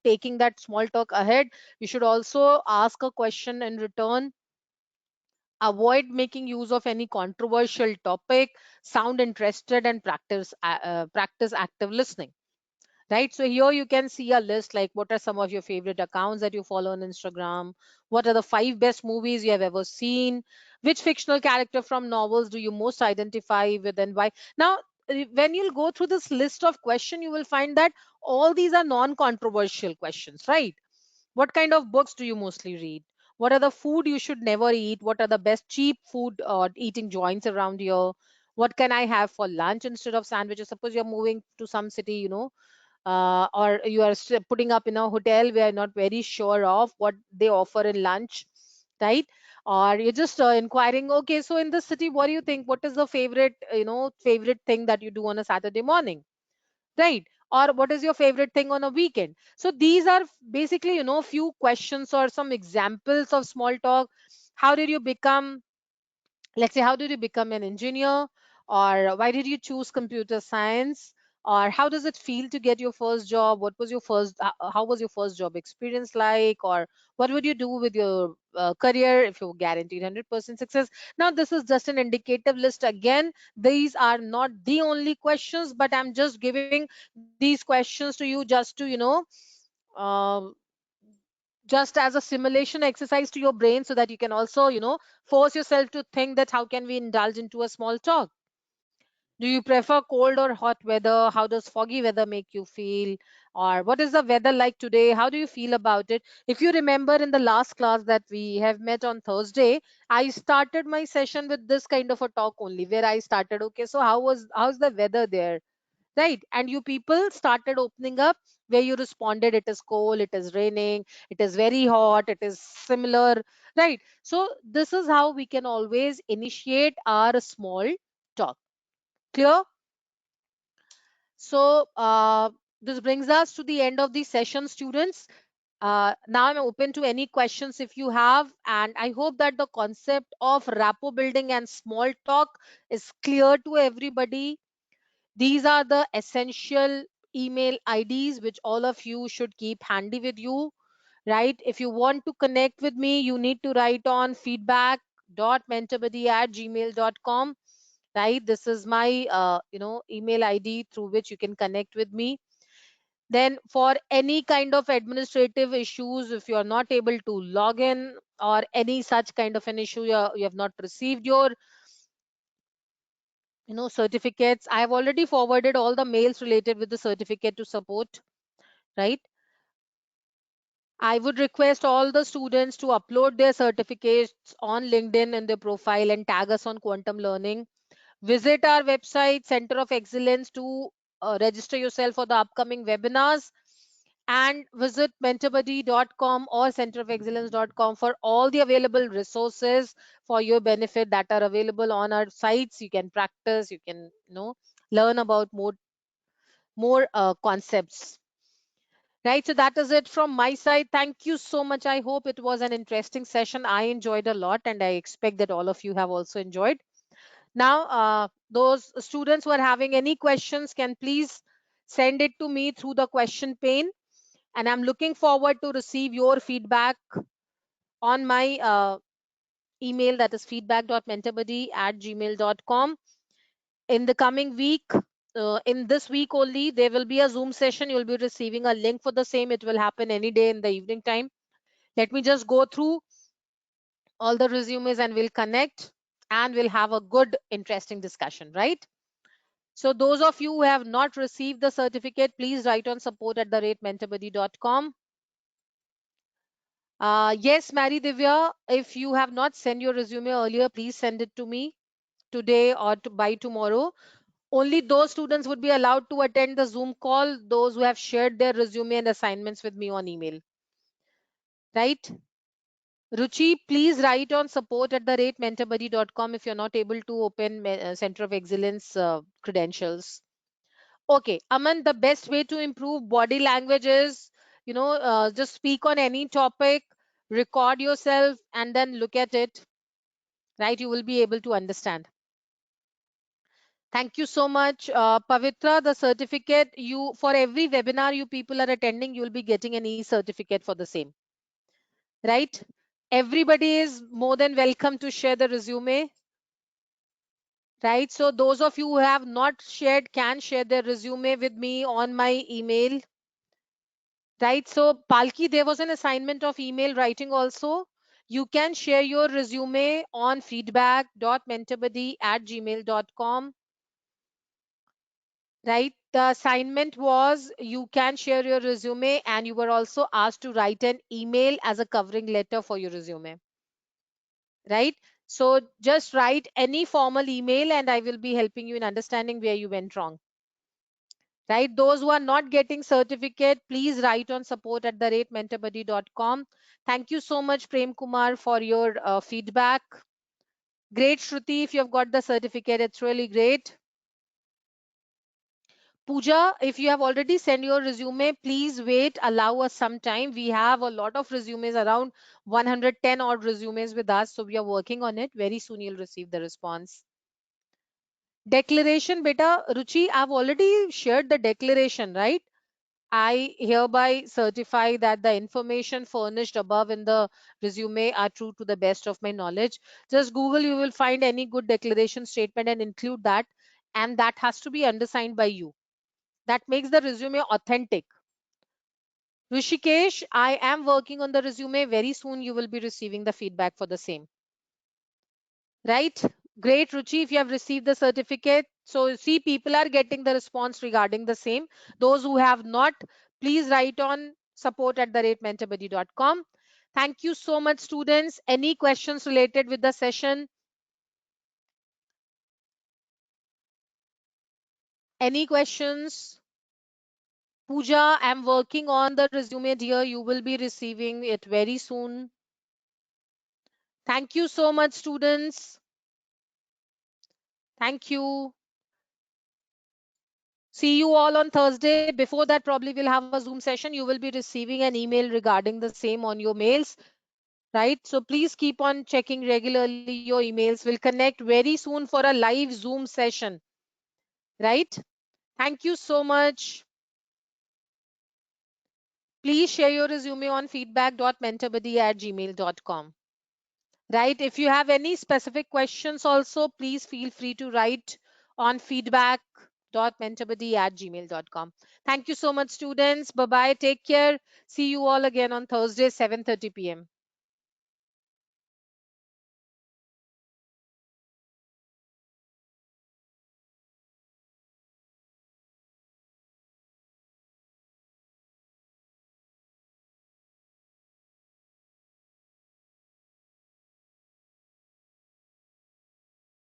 taking that small talk ahead, you should also ask a question in return. Avoid making use of any controversial topic. Sound interested, and practice active listening, right? So here you can see a list, like what are some of your favorite accounts that you follow on Instagram, what are the 5 best movies you have ever seen, which fictional character from novels do you most identify with, and why. Now, when you'll go through this list of questions, you will find that all these are non controversial questions, right? What kind of books do you mostly read? What are the food you should never eat? What are the best cheap food or eating joints around here? What can I have for lunch instead of sandwiches? Suppose you're moving to some city, or you are putting up in a hotel where you're not very sure of what they offer in lunch, right? Or you're just inquiring, okay, so in this city, what do you think? What is the favorite, favorite thing that you do on a Saturday morning, right? Or what is your favorite thing on a weekend? So these are basically, few questions or some examples of small talk. How did you become, let's say, how did you become an engineer? Or why did you choose computer science? Or how does it feel to get your first job? What was your first how was your first job experience like? Or what would you do with your career if you were guaranteed 100% success? Now this is just an indicative list. Again, these are not the only questions, but I'm just giving these questions to you just to um, just as a simulation exercise to your brain, so that you can also force yourself to think that how can we indulge into a small talk. Do you prefer cold or hot weather? How does foggy weather make you feel? Or what is the weather like today? How do you feel about it? If you remember, in the last class that we have met on Thursday, I started my session with this kind of a talk only, where I started, okay, so how's the weather there, right? And you people started opening up, where you responded, it is cold, it is raining, it is very hot, it is similar, right? So this is how we can always initiate our small talk. Clear? So this brings us to the end of the session, students. Now I'm open to any questions if you have, and I hope that the concept of rapport building and small talk is clear to everybody. These are the essential email IDs which all of you should keep handy with you, right? If you want to connect with me, you need to write on feedback.mentorbuddy@gmail.com, right? This is my email ID through which you can connect with me. Then for any kind of administrative issues, if you are not able to log in, or any such kind of an issue, you have not received your certificates, I have already forwarded all the mails related with the certificate to support, right? I would request all the students to upload their certificates on LinkedIn in their profile and tag us on Quantum Learning. Visit our website, Center of Excellence, to register yourself for the upcoming webinars, and visit mentorbuddy.com or centerofexcellence.com for all the available resources for your benefit that are available on our sites. You can practice, you can learn about more concepts. Right, so that is it from my side. Thank you so much. I hope it was an interesting session. I enjoyed a lot, and I expect that all of you have also enjoyed. Now, those students who are having any questions can please send it to me through the question pane, and I'm looking forward to receive your feedback on my email, that is feedback.mentorbuddy@gmail.com. In the coming week, in this week only, there will be a Zoom session. You'll be receiving a link for the same. It will happen any day in the evening time. Let me just go through all the resumes and we'll connect, and we'll have a good, interesting discussion, right? So those of you who have not received the certificate, please write on support@mentorbuddy.com. Yes, Mary Divya, if you have not sent your resume earlier, please send it to me today or by tomorrow. Only those students would be allowed to attend the Zoom call, those who have shared their resume and assignments with me on email, right? Ruchi, please write on support@mentorbuddy.com if you're not able to open Center of Excellence credentials. Okay, Aman, the best way to improve body language is, just speak on any topic, record yourself, and then look at it, right? You will be able to understand. Thank you so much. Pavitra, the certificate, for every webinar you people are attending, you will be getting an e-certificate for the same, right? Everybody is more than welcome to share the resume, right? So those of you who have not shared can share their resume with me on my email, right? So Palki, there was an assignment of email writing also. You can share your resume on feedback.mentorbuddy@gmail.com. right? The assignment was you can share your resume, and you were also asked to write an email as a covering letter for your resume, right? So just write any formal email and I will be helping you in understanding where you went wrong, right? Those who are not getting certificate, please write on support@mentorbuddy.com. Thank you so much, Prem Kumar, for your feedback. Great, Shruti, if you have got the certificate, it's really great. Pooja, if you have already sent your resume, please wait, allow us some time. We have a lot of resumes, around 110 odd resumes with us. So we are working on it. Very soon you'll receive the response. Declaration, beta, Ruchi, I've already shared the declaration, right? I hereby certify that the information furnished above in the resume are true to the best of my knowledge. Just Google, you will find any good declaration statement and include that. And that has to be undersigned by you. That makes the resume authentic. Rishikesh, I am working on the resume. Very soon you will be receiving the feedback for the same. Right? Great, Ruchi, if you have received the certificate. So see, people are getting the response regarding the same. Those who have not, please write on support@mentorbuddy.com. Thank you so much, students. Any questions related with the session? Any questions? Pooja, I'm working on the resume, dear. You will be receiving it very soon. Thank you so much, students. Thank you. See you all on Thursday. Before that, probably we'll have a Zoom session. You will be receiving an email regarding the same on your mails, right? So please keep on checking regularly your emails. We'll connect very soon for a live Zoom session, right? Thank you so much. Please share your resume on feedback.mentorbuddy@gmail.com. Right? If you have any specific questions also, please feel free to write on feedback.mentorbuddy@gmail.com. Thank you so much, students. Bye-bye. Take care. See you all again on Thursday, 7:30 p.m.